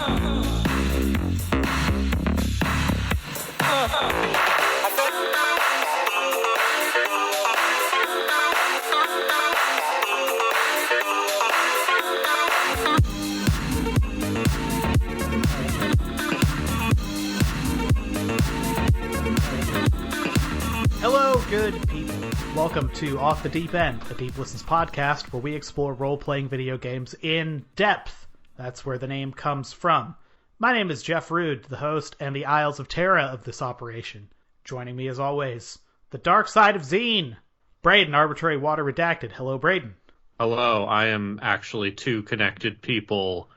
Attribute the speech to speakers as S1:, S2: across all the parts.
S1: Hello, good people. Welcome to Off the Deep End, a Deep Listens podcast where we explore role-playing video games in depth. That's where the name comes from. My name is Jeff Rude, the host and the Isles of Terra of this operation. Joining me as always, the dark side of Zine, Braden, Arbitrary Water Redacted. Hello, Braden.
S2: Hello, I am actually two connected people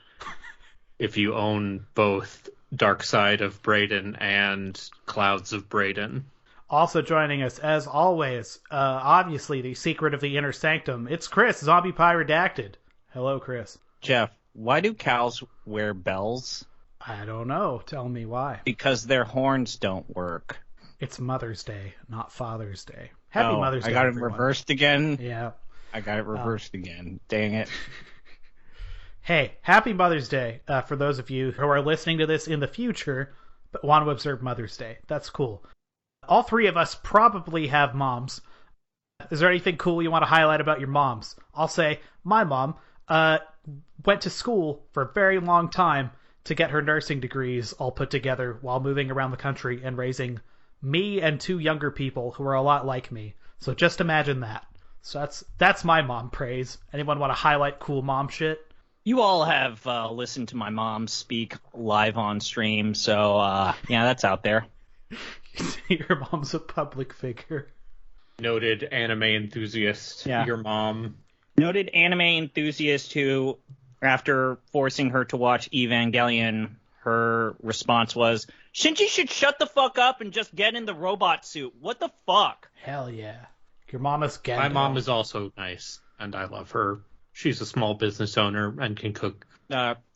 S2: if you own both Dark Side of Braden and Clouds of Braden.
S1: Also joining us, as always, obviously the secret of the inner sanctum, it's Chris, Zombie Pie Redacted. Hello, Chris.
S3: Jeff, why do cows wear bells?
S1: I don't know. Tell me why.
S3: Because their horns don't work.
S1: It's Mother's Day, not Father's Day. Happy Mother's Day,
S3: I got
S1: everyone.
S3: it reversed again?
S1: Yeah.
S3: I got it reversed again. Dang it.
S1: Hey, happy Mother's Day for those of you who are listening to this in the future but want to observe Mother's Day. That's cool. All three of us probably have moms. Is there anything cool you want to highlight about your moms? I'll say my mom went to school for a very long time to get her nursing degrees all put together while moving around the country and raising me and two younger people who are a lot like me. So just imagine that. So that's my mom praise. Anyone want to highlight cool mom shit?
S3: You all have listened to my mom speak live on stream, so yeah, that's out there.
S1: Your mom's a public figure.
S2: Noted anime enthusiast,
S3: Yeah.
S2: Your mom.
S3: Noted anime enthusiast who, after forcing her to watch Evangelion, her response was, Shinji should shut the fuck up and just get in the robot suit. What the fuck?
S1: Hell yeah. Your mama's Gendo.
S2: My mom is also nice, and I love her. She's a small business owner and can cook.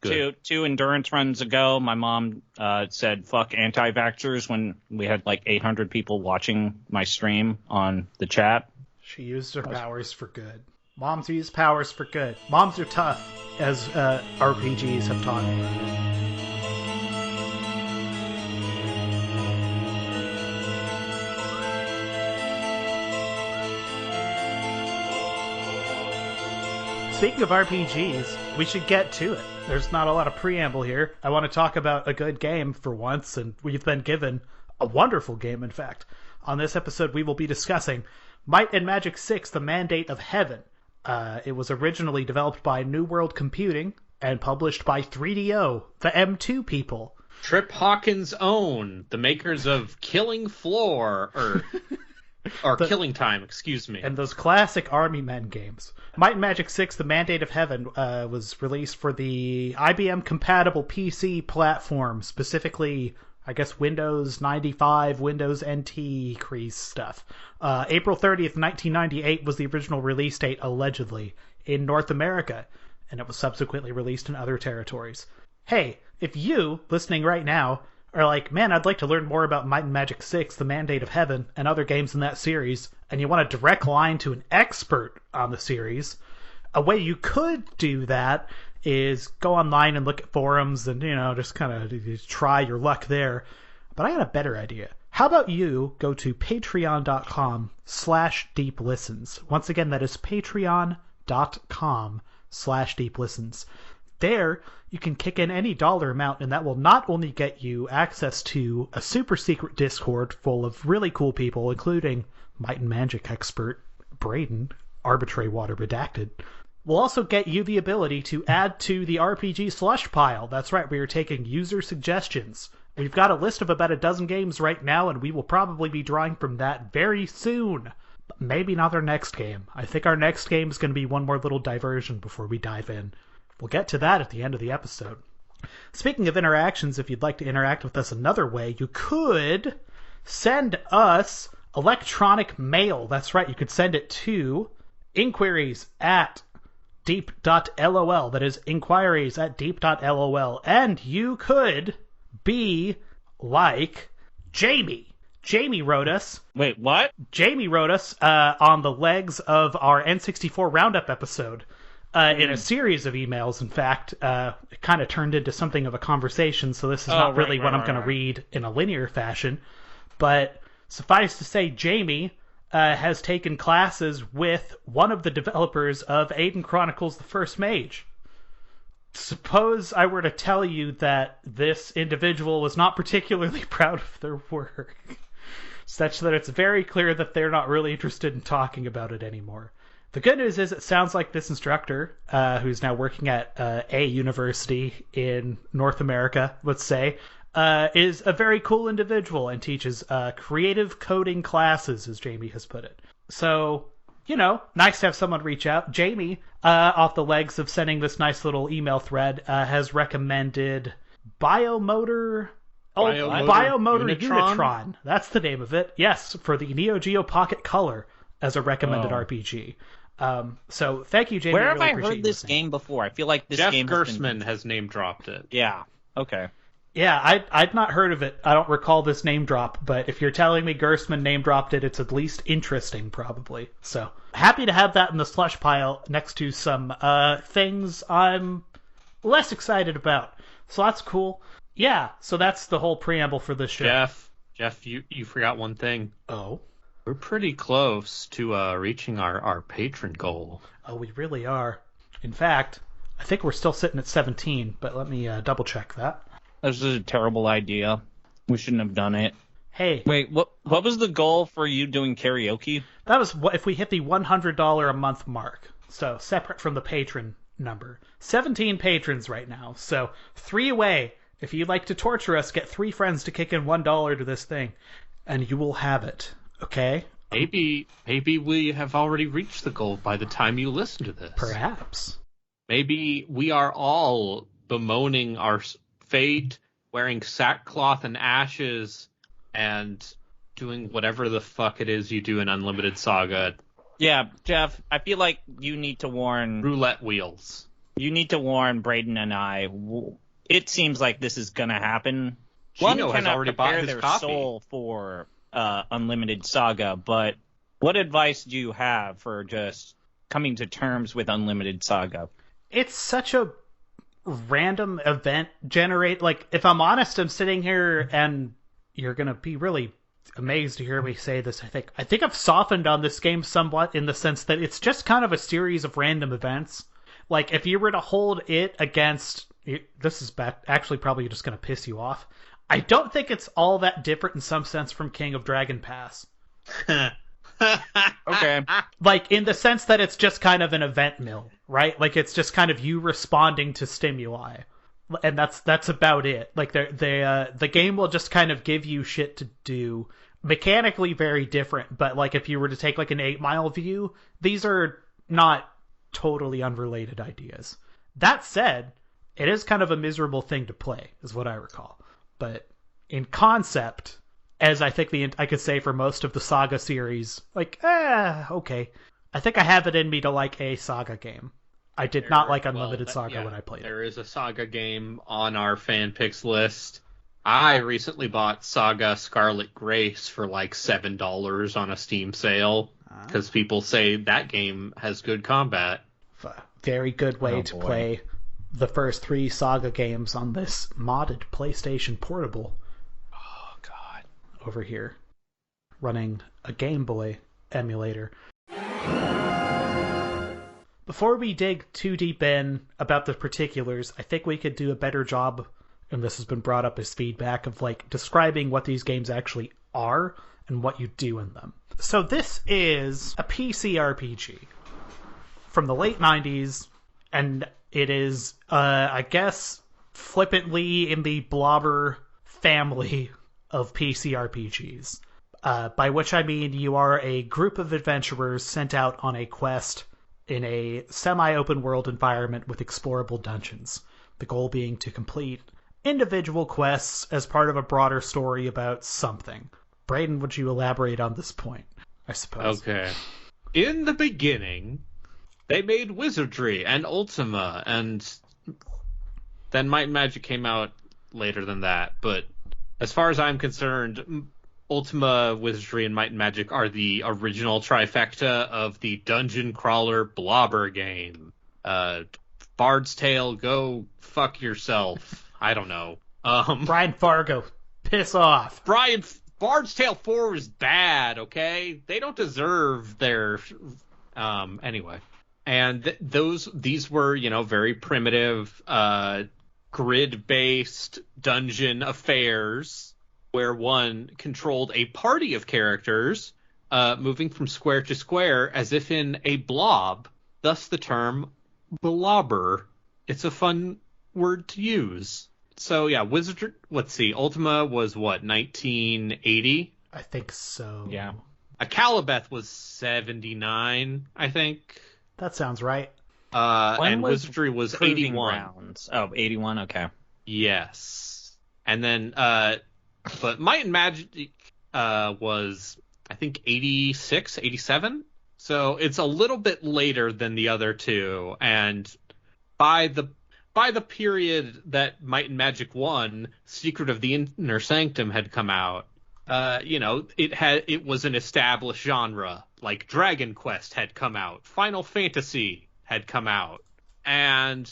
S3: Two endurance runs ago, my mom said fuck anti-vaxxers when we had like 800 people watching my stream on the chat.
S1: She used her powers for good. Moms use powers for good. Moms are tough, as RPGs have taught me. Speaking of RPGs, we should get to it. There's not a lot of preamble here. I want to talk about a good game for once, and we've been given a wonderful game, in fact. On this episode, we will be discussing Might and Magic 6, The Mandate of Heaven. It was originally developed by New World Computing and published by 3DO, the M2 people.
S2: Trip Hawkins' own, the makers of Killing Floor, or Killing Time, excuse me.
S1: And those classic Army Men games. Might and Magic 6, The Mandate of Heaven, was released for the IBM-compatible PC platform, specifically, I guess, Windows 95, Windows NT crease stuff. April 30th, 1998 was the original release date, allegedly, in North America, and it was subsequently released in other territories. Hey, if you, listening right now, are like, man, I'd like to learn more about Might and Magic 6, The Mandate of Heaven, and other games in that series, and you want a direct line to an expert on the series, a way you could do that is go online and look at forums and, just kind of try your luck there. But I got a better idea. How about you go to patreon.com/deeplistens. Once again, that is patreon.com/deeplistens. There, you can kick in any dollar amount, and that will not only get you access to a super secret Discord full of really cool people, including Might and Magic expert Braden, Arbitrary Water Redacted, will also get you the ability to add to the RPG slush pile. That's right, we are taking user suggestions. We've got a list of about a dozen games right now, and we will probably be drawing from that very soon. But maybe not our next game. I think our next game is going to be one more little diversion before we dive in. We'll get to that at the end of the episode. Speaking of interactions, if you'd like to interact with us another way, you could send us electronic mail. That's right, you could send it to inquiries@deep.lol. That is inquiries@deep.lol. And you could be like Jamie. Jamie wrote us.
S3: Wait, what?
S1: Jamie wrote us on the legs of our N64 Roundup episode. in a series of emails. In fact, it kind of turned into something of a conversation, so this is not really what I'm going to read in a linear fashion. But suffice to say, Jamie has taken classes with one of the developers of Aiden Chronicles: The First Mage. Suppose I were to tell you that this individual was not particularly proud of their work, such that it's very clear that they're not really interested in talking about it anymore. The good news is it sounds like this instructor, who's now working at a university in North America, let's say, is a very cool individual and teaches creative coding classes, as Jamie has put it. So, nice to have someone reach out. Jamie, off the legs of sending this nice little email thread, has recommended Biomotor Unitron. That's the name of it. Yes, for the Neo Geo Pocket Color as a recommended RPG. So thank you, Jamie.
S3: Where have I heard this game before? I feel like this game
S2: Gersman has name dropped it.
S3: Yeah. Okay.
S1: Yeah, I'd not heard of it. I don't recall this name drop, but if you're telling me Gersman name dropped it, it's at least interesting, probably. So happy to have that in the slush pile next to some things I'm less excited about. So that's cool. Yeah, so that's the whole preamble for this show.
S2: Jeff, you forgot one thing.
S1: Oh?
S2: We're pretty close to reaching our patron goal.
S1: Oh, we really are. In fact, I think we're still sitting at 17, but let me double check that.
S3: This is a terrible idea. We shouldn't have done it.
S1: Hey.
S3: Wait, what was the goal for you doing karaoke?
S1: That was if we hit the $100 a month mark. So separate from the patron number. 17 patrons right now. So 3 away. If you'd like to torture us, get 3 friends to kick in $1 to this thing. And you will have it. Okay?
S2: Maybe we have already reached the goal by the time you listen to this.
S1: Perhaps.
S2: Maybe we are all bemoaning our fate, wearing sackcloth and ashes, and doing whatever the fuck it is you do in Unlimited Saga.
S3: Yeah, Jeff, I feel like you need to warn...
S2: Roulette wheels.
S3: You need to warn Braden and I. It seems like this is going to happen.
S2: Gino has already bought his
S3: their
S2: copy.
S3: soul for Unlimited Saga, but what advice do you have for just coming to terms with Unlimited Saga?
S1: It's such a random event generate. Like, if I'm honest, I'm sitting here and you're going to be really amazed to hear me say this. I think I've softened on this game somewhat in the sense that it's just kind of a series of random events. Like, if you were to hold it against... This is actually probably just going to piss you off. I don't think it's all that different in some sense from King of Dragon Pass.
S3: Okay.
S1: Like, in the sense that it's just kind of an event mill, right? Like, it's just kind of you responding to stimuli. And that's about it. Like, the game will just kind of give you shit to do. Mechanically very different, but, like, if you were to take, like, an 8-mile view, these are not totally unrelated ideas. That said, it is kind of a miserable thing to play, is what I recall. But in concept, as I think I could say for most of the Saga series, like, okay. I think I have it in me to like a Saga game. I did not like Unlimited Saga when I played it.
S2: There is a Saga game on our fan picks list. I recently bought Saga Scarlet Grace for like $7 on a Steam sale because people say that game has good combat.
S1: Very good way to play the first 3 Saga games on this modded PlayStation Portable.
S2: Oh, God.
S1: Over here. Running a Game Boy emulator. Before we dig too deep in about the particulars, I think we could do a better job, and this has been brought up as feedback, of like describing what these games actually are and what you do in them. So this is a PC RPG from the late 90s, and it is, I guess, flippantly in the Blobber family of PC RPGs. By which I mean you are a group of adventurers sent out on a quest in a semi-open world environment with explorable dungeons. The goal being to complete individual quests as part of a broader story about something. Braden, would you elaborate on this point, I suppose?
S2: Okay. In the beginning, they made Wizardry and Ultima, and then Might and Magic came out later than that. But as far as I'm concerned, Ultima, Wizardry, and Might and Magic are the original trifecta of the dungeon crawler Blobber game. Bard's Tale, go fuck yourself. I don't know.
S1: Brian Fargo, piss off.
S2: Bard's Tale 4 was bad, okay? They don't deserve their... Anyway. And these were, very primitive, grid-based dungeon affairs where one controlled a party of characters moving from square to square as if in a blob, thus the term blobber. It's a fun word to use. So yeah, let's see, Ultima was what, 1980?
S1: I think so.
S3: Yeah.
S2: A Calibeth was 79, I think.
S1: That sounds right.
S2: And Wizardry was 81.
S3: Grounds? Oh, 81, okay.
S2: Yes. And then, but Might and Magic was, I think, 86, 87? So it's a little bit later than the other two, and by the period that Might and Magic 1, Secret of the Inner Sanctum had come out, it was an established genre. Like Dragon Quest had come out, Final Fantasy had come out, and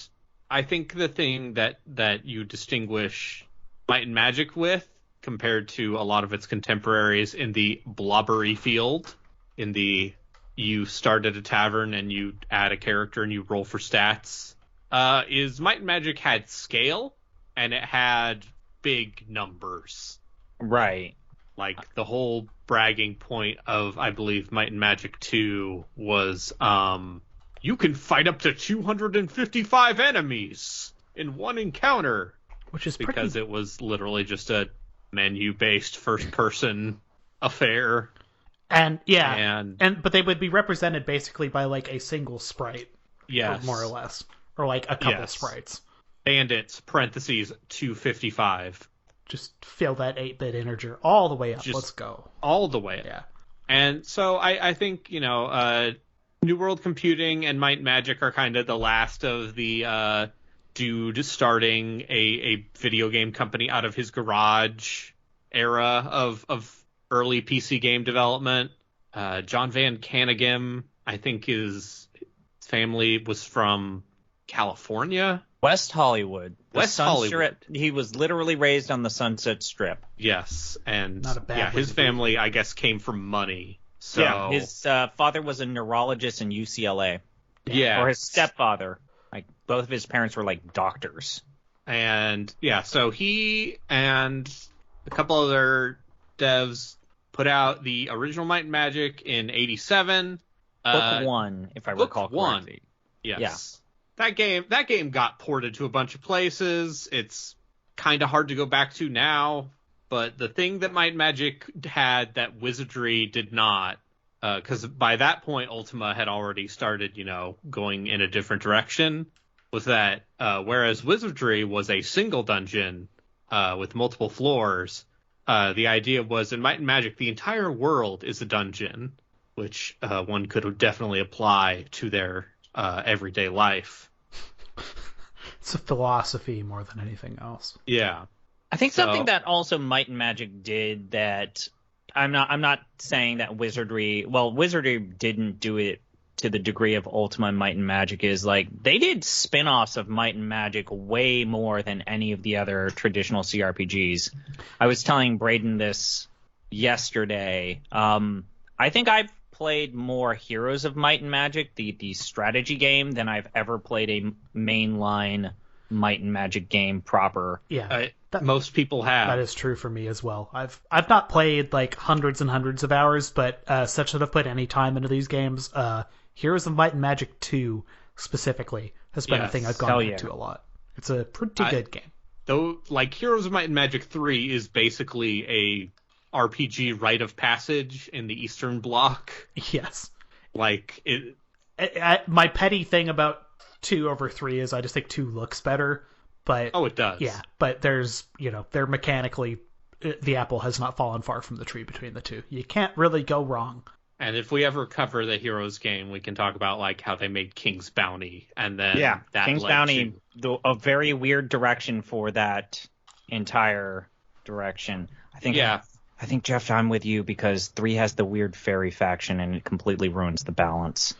S2: I think the thing that you distinguish Might and Magic with, compared to a lot of its contemporaries in the blobbery field, in the you start at a tavern and you add a character and you roll for stats, is Might and Magic had scale, and it had big numbers.
S3: Right.
S2: Like, the whole bragging point of, I believe, Might and Magic 2 was, you can fight up to 255 enemies in one encounter.
S1: Which is
S2: because it was literally just a menu-based first-person affair.
S1: And but they would be represented basically by like a single sprite,
S2: yes,
S1: more or less, or like a couple sprites.
S2: Bandits parentheses 255.
S1: Just fill that 8-bit integer all the way up. Let's go
S2: all the way up.
S1: Yeah.
S2: And so I think New World Computing and Might and Magic are kind of the last of the dude starting a video game company out of his garage era of early PC game development. John Van Caneghem, I think his family was from California.
S3: West Hollywood.
S2: Hollywood.
S3: Strip. He was literally raised on the Sunset Strip.
S2: Yes, and
S1: not a bad
S2: his family, I guess, came from money. So
S3: yeah, his father was a neurologist in UCLA.
S2: Yeah,
S3: or his stepfather. Like both of his parents were like doctors.
S2: And yeah, so he and a couple other devs put out the original Might and Magic in '87.
S3: Book 1, if I recall correctly.
S2: Yes. Yeah. That game got ported to a bunch of places. It's kind of hard to go back to now, but the thing that Might and Magic had that Wizardry did not, because by that point Ultima had already started, going in a different direction, was that whereas Wizardry was a single dungeon with multiple floors, the idea was in Might and Magic the entire world is a dungeon, which one could definitely apply to their everyday life.
S1: It's a philosophy more than anything else.
S2: Yeah.
S3: I think something that also Might and Magic did that I'm not saying that Wizardry didn't do it to the degree of Ultima and Might and Magic is like they did spin-offs of Might and Magic way more than any of the other traditional CRPGs. I was telling Braden this yesterday. I think I've played more Heroes of Might and Magic, the strategy game, than I've ever played a mainline Might and Magic game proper.
S1: Yeah,
S2: most people have.
S1: That is true for me as well. I've not played like hundreds and hundreds of hours, but such that I've put any time into these games. Heroes of Might and Magic 2 specifically has been a thing I've gone back to a lot. It's a pretty good game. Though,
S2: like Heroes of Might and Magic 3 is basically a RPG rite of passage in the Eastern Bloc.
S1: Yes.
S2: Like it.
S1: My petty thing about 2 over 3 is I just think 2 looks better. But
S2: it does.
S1: Yeah, but there's they're mechanically the apple has not fallen far from the tree between the two. You can't really go wrong.
S2: And if we ever cover the Heroes game, we can talk about like how they made King's Bounty, and then that
S3: King's Bounty, a very weird direction for that entire direction. I think Jeff, I'm with you because 3 has the weird fairy faction and it completely ruins the balance.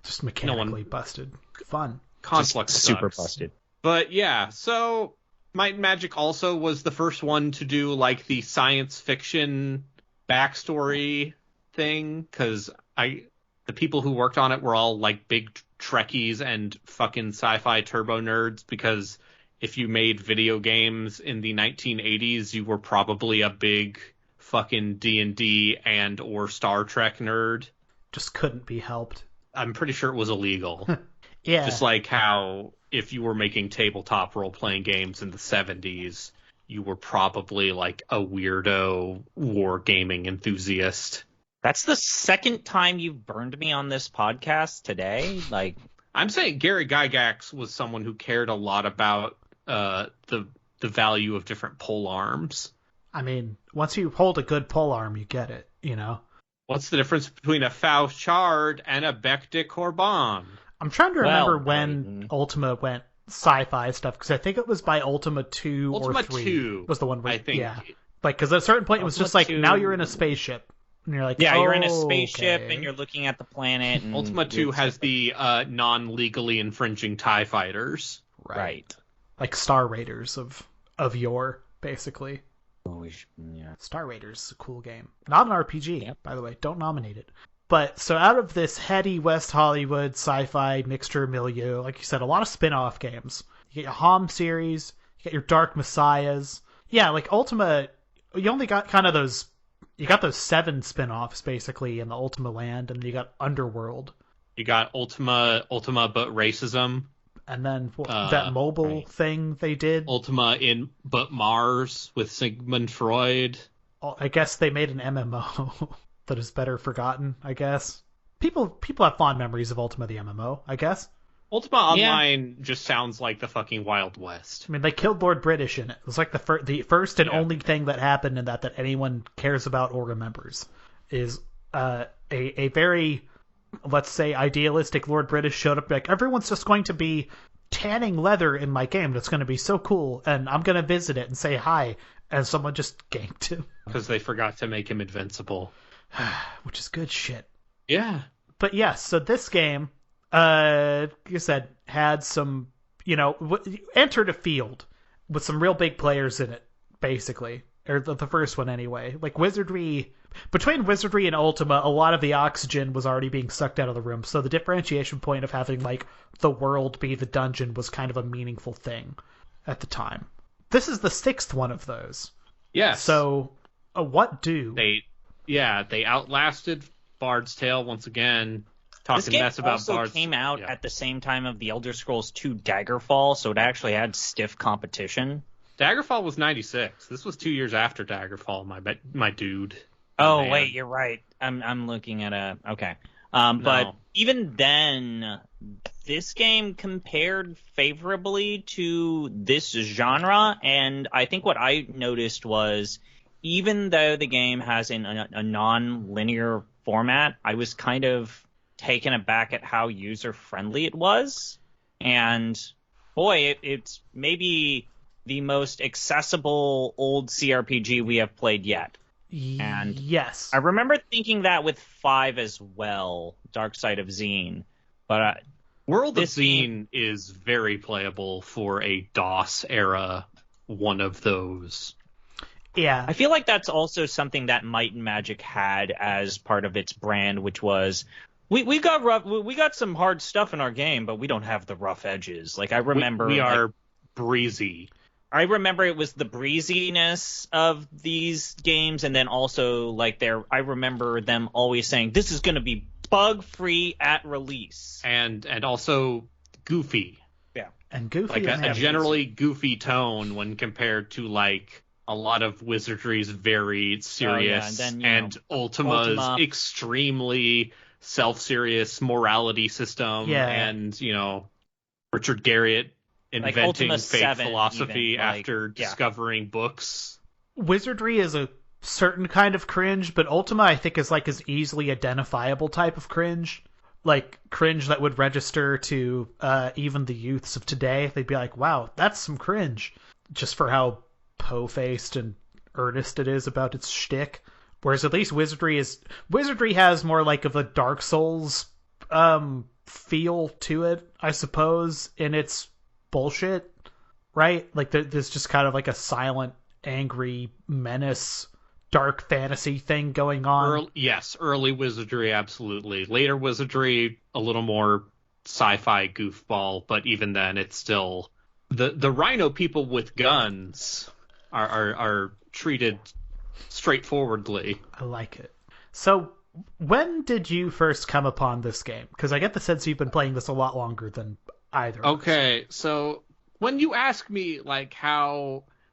S1: Just mechanically busted. Fun.
S2: Conflict
S3: Just super
S2: sucks.
S3: busted.
S2: But yeah, so Might and Magic also was the first one to do like the science fiction backstory thing, because the people who worked on it were all like big Trekkies and fucking sci-fi turbo nerds, because if you made video games in the 1980s, you were probably a big fucking D&D and or Star Trek nerd.
S1: Just couldn't be helped.
S2: I'm pretty sure it was illegal.
S1: Yeah.
S2: Just like how if you were making tabletop role-playing games in the 70s, you were probably like a weirdo wargaming enthusiast.
S3: That's the second time you've burned me on this podcast today. Like,
S2: I'm saying Gary Gygax was someone who cared a lot about the value of different pole arms.
S1: I mean, once you hold a good pole arm, you get it, you know?
S2: What's the difference between a Fauchard and a Bec de Corbin?
S1: I'm trying to remember when Ultima went sci-fi stuff, because I think it was by Ultima 2
S2: Ultima
S1: or 3
S2: 2
S1: was the one where,
S2: I think.
S1: yeah. Like, because at a certain point it was
S3: Ultima
S1: just like,
S3: 2
S1: now you're in a spaceship. And you're like,
S3: yeah,
S1: oh,
S3: you're in a spaceship
S1: okay.
S3: and you're looking at the planet. And
S2: Ultima 2 has the non-legally infringing TIE fighters.
S3: Right.
S1: Like Star Raiders of yore, basically.
S3: Oh, yeah.
S1: Star Raiders is a cool game. Not an RPG,
S3: Yep.
S1: by the way. Don't nominate it. But, so out of this heady West Hollywood sci-fi mixture milieu, like you said, a lot of spin-off games. You get your HOM series, you get your Dark Messiahs. Yeah, like Ultima, you only got kind of those... You got those 7 spin-offs, basically, in the Ultima land, and then you got Underworld.
S2: You got Ultima but racism.
S1: And then that mobile thing they did.
S2: Ultima but Mars with Sigmund Freud.
S1: I guess they made an MMO that is better forgotten, I guess. People have fond memories of Ultima the MMO, I guess.
S2: Ultima Online just sounds like the fucking Wild West.
S1: I mean, they killed Lord British in it. It was like the first and only thing that happened in that anyone cares about or remembers. Is a very, let's say, idealistic Lord British showed up like, everyone's just going to be tanning leather in my game. That's going to be so cool, and I'm going to visit it and say hi. And someone just ganked him.
S2: Because they forgot to make him invincible.
S1: Which is good shit.
S2: Yeah.
S1: But yes, so this game... like I said, had some, entered a field with some real big players in it, basically. Or the first one, anyway. Like, between Wizardry and Ultima, a lot of the oxygen was already being sucked out of the room, so the differentiation point of having, like, the world be the dungeon was kind of a meaningful thing at the time. This is the 6th one of those.
S2: Yes.
S1: So, what do?
S2: They outlasted Bard's Tale once again.
S3: This game also came out at the same time of the Elder Scrolls 2 Daggerfall, so it actually had stiff competition.
S2: Daggerfall was 96. This was 2 years after Daggerfall, my dude.
S3: Oh, wait, you're right. I'm looking at okay. But even then, this game compared favorably to this genre, and I think what I noticed was, even though the game has a non-linear format, I was kind of taken aback at how user-friendly it was. And boy, it's maybe the most accessible old CRPG we have played yet. And
S1: yes.
S3: I remember thinking that with 5 as well, Dark Side of Zine. But
S2: World of Zine is very playable for a DOS era one of those.
S1: Yeah.
S3: I feel like that's also something that Might and Magic had as part of its brand, which was... We got some hard stuff in our game, but we don't have the rough edges. Like, I remember...
S2: We are breezy.
S3: I remember it was the breeziness of these games, and then also, like, I remember them always saying, this is going to be bug-free at release.
S2: And also goofy.
S3: Yeah.
S1: And goofy.
S2: Like, a generally goofy tone when compared to, like, a lot of Wizardry's very serious, and Ultima's extremely... self-serious morality system, and Richard Garriott inventing fake philosophy after discovering books.
S1: Wizardry is a certain kind of cringe, but Ultima I think is like as easily identifiable type of cringe, like cringe that would register to even the youths of today. They'd be like, wow, that's some cringe, just for how po-faced and earnest it is about its shtick. Whereas at least Wizardry has more like of a Dark Souls feel to it, I suppose, in its bullshit, right? Like there's just kind of like a silent, angry menace, dark fantasy thing going on.
S2: Early wizardry, absolutely. Later wizardry, a little more sci-fi goofball, but even then, it's still the rhino people with guns are treated straightforwardly.
S1: I like it. So, when did you first come upon this game? Because I get the sense you've been playing this a lot longer than either.
S2: Okay, so when you ask me like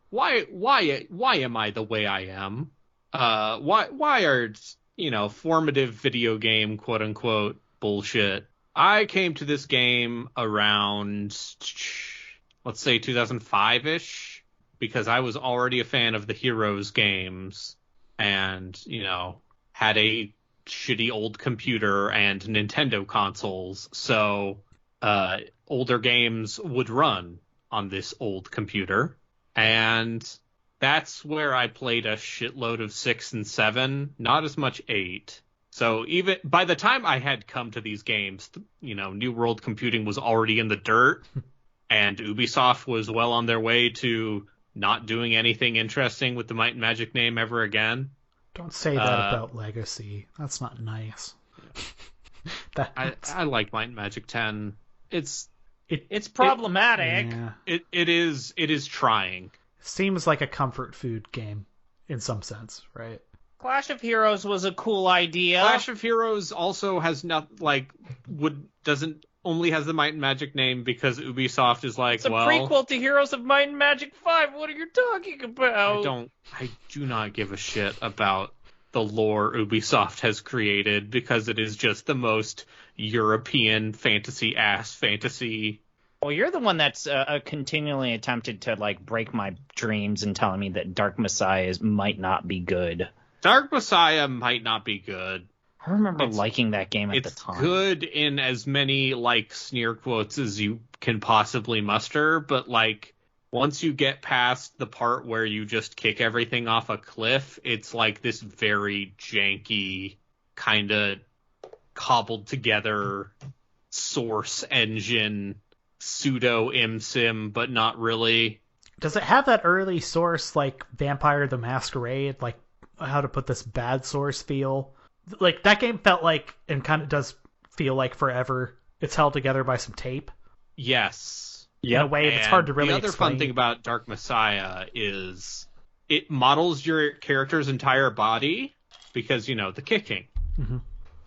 S2: why am I the way I am? Why are formative video game quote unquote bullshit? I came to this game around, let's say 2005-ish, because I was already a fan of the Heroes games and, had a shitty old computer and Nintendo consoles. So, older games would run on this old computer. And that's where I played a shitload of 6 and 7, not as much 8. So even by the time I had come to these games, New World Computing was already in the dirt, and Ubisoft was well on their way to not doing anything interesting with the Might and Magic name ever again.
S1: Don't say that about Legacy. That's not nice.
S2: I like Might and Magic 10. It's
S3: problematic.
S2: It is trying.
S1: Seems like a comfort food game in some sense, right?
S3: Clash of Heroes was a cool idea.
S2: Clash of Heroes also has only has the Might and Magic name because Ubisoft is like,
S3: it's a prequel to Heroes of Might and Magic 5. What are you talking about?
S2: I do not give a shit about the lore Ubisoft has created because it is just the most European fantasy.
S3: Well, you're the one that's continually attempted to break my dreams and telling me that Dark Messiah might not be good.
S2: Dark Messiah might not be good.
S3: I remember liking that game at the time.
S2: It's good in as many sneer quotes as you can possibly muster, but once you get past the part where you just kick everything off a cliff, it's this very janky kind of cobbled together source engine pseudo ImSim, but not really.
S1: Does it have that early source Vampire the Masquerade, how to put this bad source feel? That game felt and kind of does feel like forever. It's held together by some tape.
S2: Yes.
S1: In a way that's hard to really explain.
S2: The other fun thing about Dark Messiah is it models your character's entire body because, the kicking.
S1: Mm-hmm.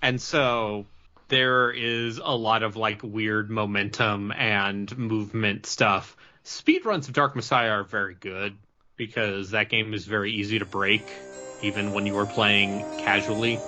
S2: And so there is a lot of weird momentum and movement stuff. Speedruns of Dark Messiah are very good because that game is very easy to break, even when you are playing casually.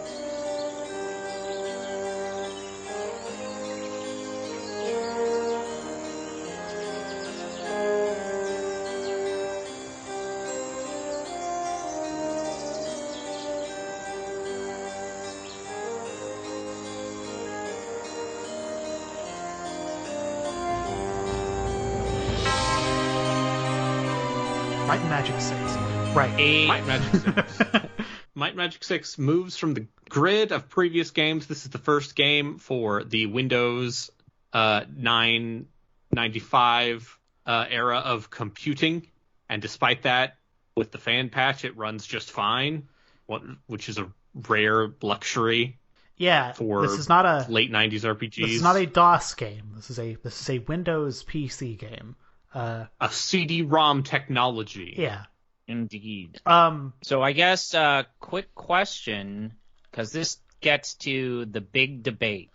S1: Might and Magic 6. Right.
S2: Might and Magic 6. Might and Magic 6 moves from the grid of previous games. This is the first game for the Windows 995 era of computing. And despite that, with the fan patch, it runs just fine, which is a rare luxury.
S1: Yeah,
S2: for
S1: this is not a
S2: late 90s RPGs.
S1: This is not a DOS game. This is a Windows PC game.
S2: A CD-ROM technology.
S1: Yeah.
S3: Indeed. So I guess quick question, because this gets to the big debate.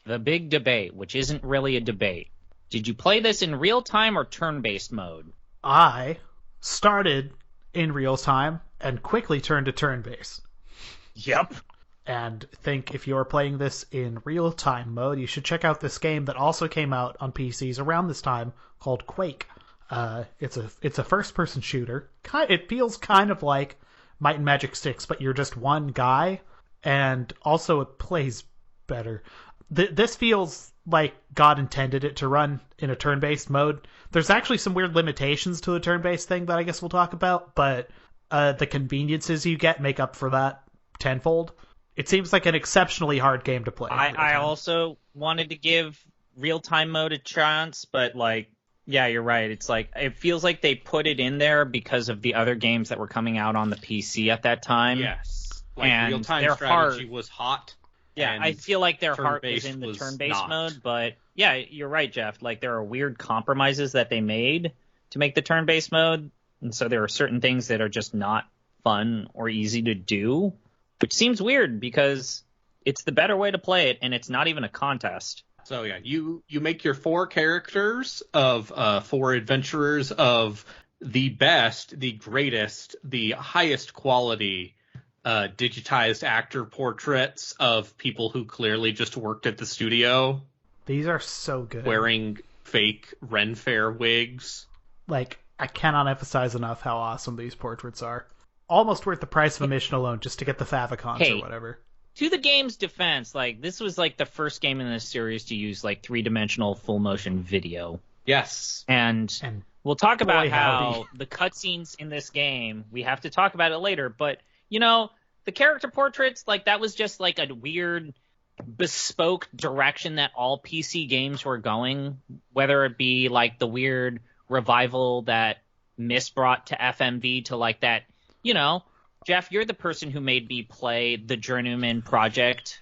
S3: The big debate, which isn't really a debate. Did you play this in real time or turn-based mode?
S1: I started in real time and quickly turned to turn-based.
S3: Yep.
S1: And think if you're playing this in real time mode, you should check out this game that also came out on PCs around this time called Quake. It's a first-person shooter. It feels kind of like Might and Magic 6, but you're just one guy, and also it plays better. This feels like God intended it to run in a turn-based mode. There's actually some weird limitations to a turn-based thing that I guess we'll talk about, but the conveniences you get make up for that tenfold. It seems like an exceptionally hard game to play.
S3: I also wanted to give real-time mode a chance, but like, yeah, you're right. It's like, it feels like they put it in there because of the other games that were coming out on the PC at that time.
S2: Yes. Like,
S3: and
S2: real-time
S3: their
S2: strategy
S3: heart
S2: was hot.
S3: Yeah, I feel like their heart was
S2: turn-based
S3: in the
S2: was
S3: turn-based
S2: not.
S3: mode, but yeah, you're right, Jeff. Like, there are weird compromises that they made to make the turn-based mode, and so there are certain things that are just not fun or easy to do, which seems weird because it's the better way to play it, and it's not even a contest.
S2: So yeah, you make your 4 characters of 4 adventurers of the best, the greatest, the highest quality digitized actor portraits of people who clearly just worked at the studio.
S1: These are so good.
S2: Wearing fake Ren Fair wigs.
S1: Like, I cannot emphasize enough how awesome these portraits are. Almost worth the price of admission alone just to get the favicons or whatever.
S3: To the game's defense, like, this was like the first game in this series to use like 3-dimensional full motion video.
S2: Yes.
S3: And we'll talk about how
S1: howdy.
S3: the cutscenes in this game, we have to talk about it later, but you know, the character portraits, like, that was just like a weird bespoke direction that all PC games were going, whether it be like the weird revival that Miss brought to FMV to like that, you know, Jeff, you're the person who made me play the Journeyman Project,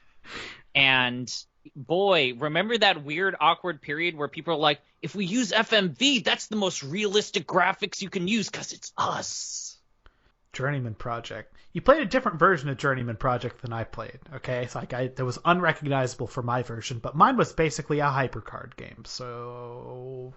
S3: and boy, remember that weird, awkward period where people are like, if we use FMV, that's the most realistic graphics you can use because it's us.
S1: Journeyman Project. You played a different version of Journeyman Project than I played, okay? It's like it was unrecognizable for my version, but mine was basically a HyperCard game, so,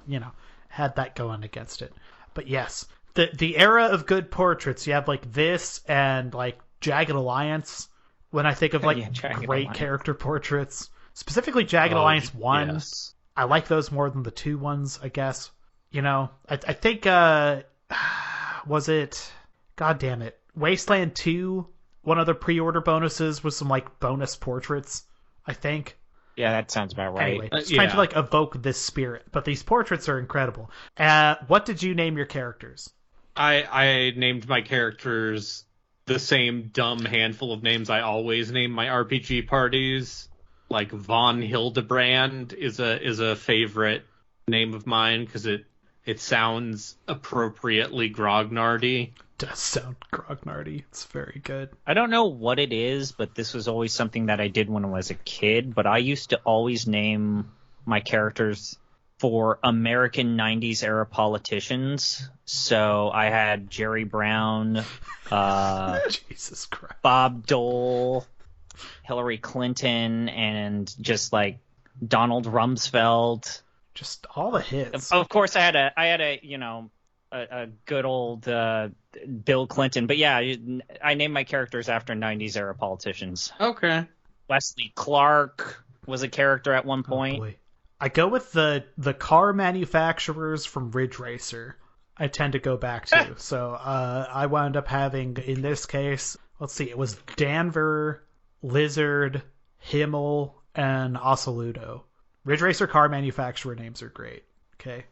S1: you know, had that going against it. But yes, the era of good portraits, you have like this and like Jagged Alliance when I think of like great character portraits. Specifically Jagged Alliance 1.
S2: Yes.
S1: I like those more than the 2 ones, I guess. You know, I think, was it, god damn it, Wasteland 2, one of the pre-order bonuses was some like bonus portraits, I think.
S3: Yeah, that sounds about right.
S1: Anyway, it's trying to like evoke this spirit, but these portraits are incredible. What did you name your characters?
S2: I named my characters the same dumb handful of names I always name my RPG parties. Like Von Hildebrand is a favorite name of mine because it sounds appropriately grognardy.
S1: Does sound grognardy. It's very good.
S3: I don't know what it is, but this was always something that I did when I was a kid, but I used to always name my characters for American 90s era politicians. So I had Jerry Brown,
S1: Jesus Christ,
S3: Bob Dole, Hillary Clinton, and just like Donald Rumsfeld.
S1: Just all the hits.
S3: Of course, I had a you know, a good old Bill Clinton, but yeah, I named my characters after 90s era politicians.
S2: Okay.
S3: Wesley Clark was a character at one point.
S1: Oh boy. I go with the car manufacturers from Ridge Racer. I tend to go back to. So I wound up having, in this case, let's see, it was Danver, Lizard, Himmel, and Oceludo. Ridge Racer car manufacturer names are great. Okay.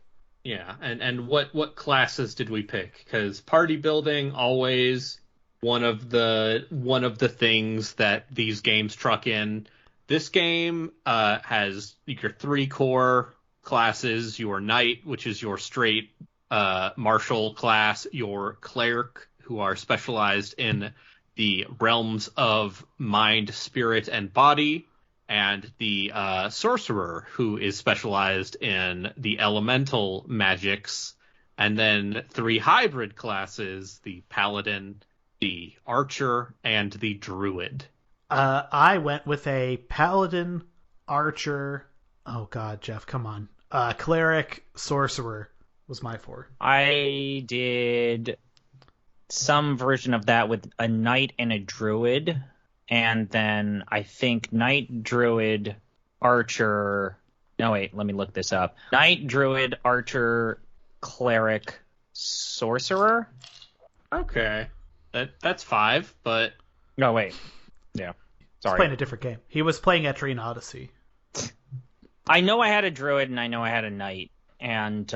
S2: Yeah, and what classes did we pick? Because party building always one of the things that these games truck in. This game has your 3 core classes: your knight, which is your straight martial class; your cleric, who are specialized in the realms of mind, spirit, and body; and the sorcerer, who is specialized in the elemental magics; and then 3 hybrid classes: the paladin, the archer, and the druid.
S1: I went with a paladin, archer. Oh god, Jeff, come on. Cleric, sorcerer was my 4.
S3: I did some version of that with a knight and a druid, and then I think knight, druid, archer. No, wait, let me look this up. Knight, druid, archer, cleric, sorcerer.
S2: Okay, that's 5, but
S3: No, wait. Yeah.
S1: He's
S3: Sorry.
S1: playing a different game. He was playing Etrian Odyssey.
S3: I know I had a druid and I know I had a knight, and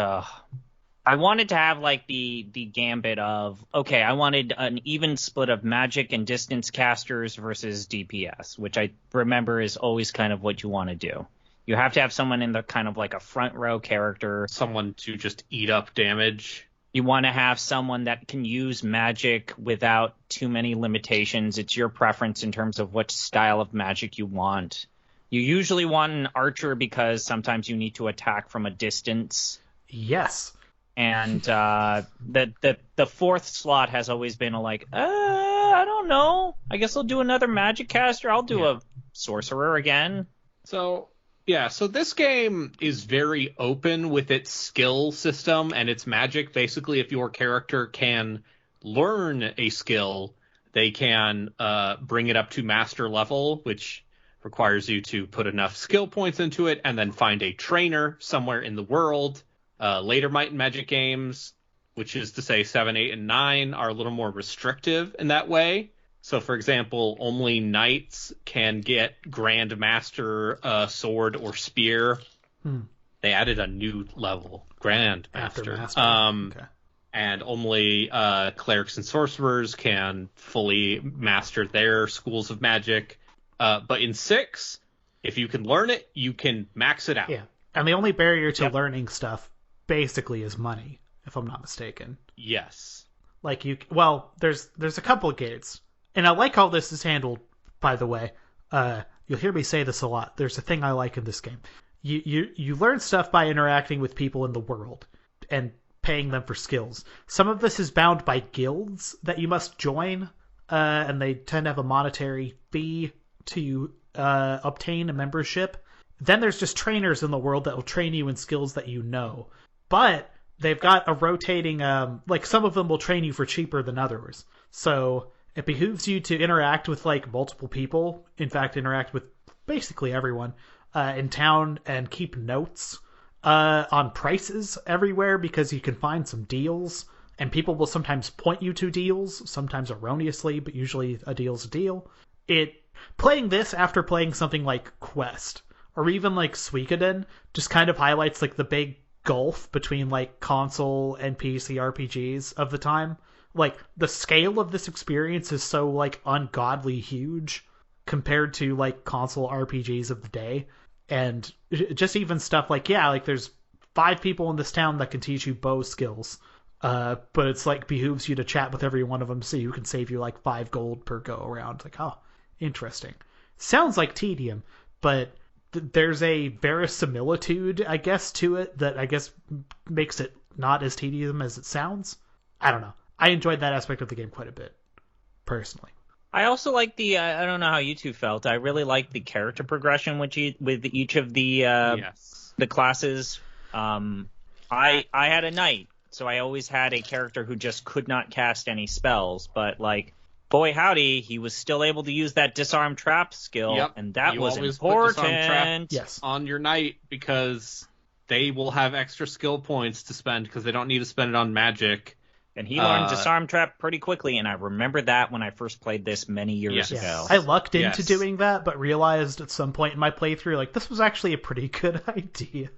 S3: I wanted to have like the gambit of, okay, I wanted an even split of magic and distance casters versus DPS, which I remember is always kind of what you want to do. You have to have someone in the kind of like a front row character.
S2: Someone to just eat up damage.
S3: You want to have someone that can use magic without too many limitations. It's your preference in terms of what style of magic you want. You usually want an archer because sometimes you need to attack from a distance.
S1: Yes.
S3: And the fourth slot has always been I don't know. I guess I'll do another magic caster. I'll do a sorcerer again.
S2: So this game is very open with its skill system and its magic. Basically, if your character can learn a skill, they can bring it up to master level, which requires you to put enough skill points into it and then find a trainer somewhere in the world. Later Might and Magic games, which is to say 7, 8, and 9, are a little more restrictive in that way. So, for example, only knights can get Grandmaster sword or spear. They added a new level, Grandmaster.
S1: Okay.
S2: And only clerics and sorcerers can fully master their schools of magic. But in 6, if you can learn it, you can max it out.
S1: Yeah, and the only barrier to learning stuff basically is money, if I'm not mistaken.
S2: Yes.
S1: Like there's a couple of gates, and I like how this is handled. By the way, you'll hear me say this a lot. There's a thing I like in this game. You learn stuff by interacting with people in the world and paying them for skills. Some of this is bound by guilds that you must join, and they tend to have a monetary fee to obtain a membership. Then there's just trainers in the world that will train you in skills that you know. But they've got a rotating, some of them will train you for cheaper than others. So it behooves you to interact with, multiple people. In fact, interact with basically everyone in town and keep notes on prices everywhere because you can find some deals. And people will sometimes point you to deals, sometimes erroneously, but usually a deal's a deal. Playing this after playing something like Quest, or even Suikoden, just kind of highlights the big gulf between console and PC RPGs of the time. The scale of this experience is so ungodly huge compared to console RPGs of the day. And just even stuff there's 5 people in this town that can teach you bow skills. But it's behooves you to chat with every one of them so you can save you 5 gold per go around. Oh, interesting. Sounds like tedium, but there's a verisimilitude, I guess, to it that I guess makes it not as tedium as it sounds. I don't know. I enjoyed that aspect of the game quite a bit, personally.
S3: I also like I don't know how you two felt. I really like the character progression with each of the classes. I had a knight, so I always had a character who just could not cast any spells, but boy howdy, he was still able to use that disarm trap skill, and that was important.
S2: Yes, on your knight because they will have extra skill points to spend because they don't need to spend it on magic.
S3: And he learned disarm trap pretty quickly, and I remember that when I first played this many years ago.
S1: I lucked into doing that, but realized at some point in my playthrough, this was actually a pretty good idea.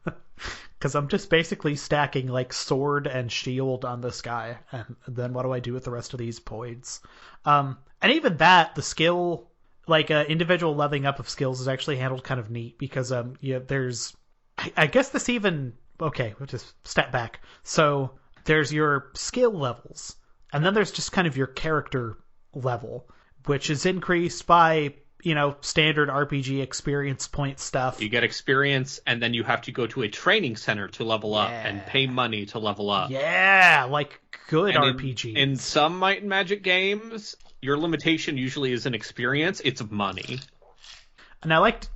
S1: Because I'm just basically stacking, sword and shield on this guy, and then what do I do with the rest of these points? And even that, the skill, individual leveling up of skills is actually handled kind of neat, because there's... I guess this even... Okay, we'll just step back. So... There's your skill levels, and then there's just kind of your character level, which is increased by, standard RPG experience point stuff.
S2: You get experience, and then you have to go to a training center to level up and pay money to level up.
S1: Yeah, good RPGs.
S2: In some Might and Magic games, your limitation usually isn't experience, it's money.
S1: And I liked,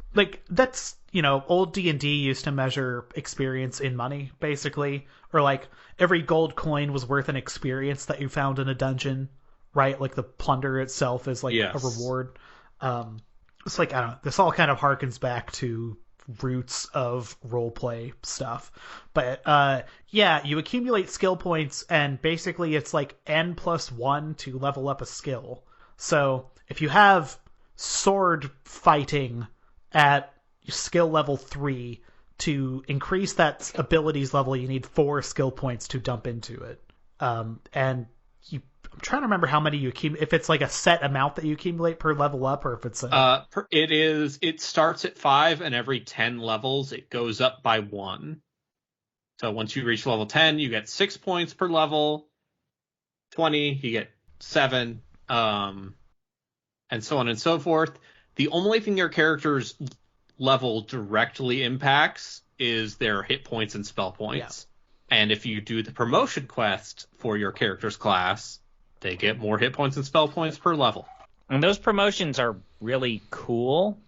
S1: that's, old D&D used to measure experience in money, basically. Or, every gold coin was worth an experience that you found in a dungeon, right? The plunder itself is, a reward. It's I don't know, this all kind of harkens back to roots of roleplay stuff. But, you accumulate skill points, and basically it's N+1 to level up a skill. So, if you have sword fighting at skill level 3, to increase that abilities level, you need 4 skill points to dump into it. And I'm trying to remember how many you accumulate, if it's like a set amount that you accumulate per level up, or if it's
S2: it starts at 5, and every 10 levels it goes up by 1. So once you reach level 10, you get 6 points per level. 20, you get 7, and so on and so forth. The only thing your character's level directly impacts is their hit points and spell points. Yeah. And if you do the promotion quest for your character's class, they get more hit points and spell points per level.
S3: And those promotions are really cool.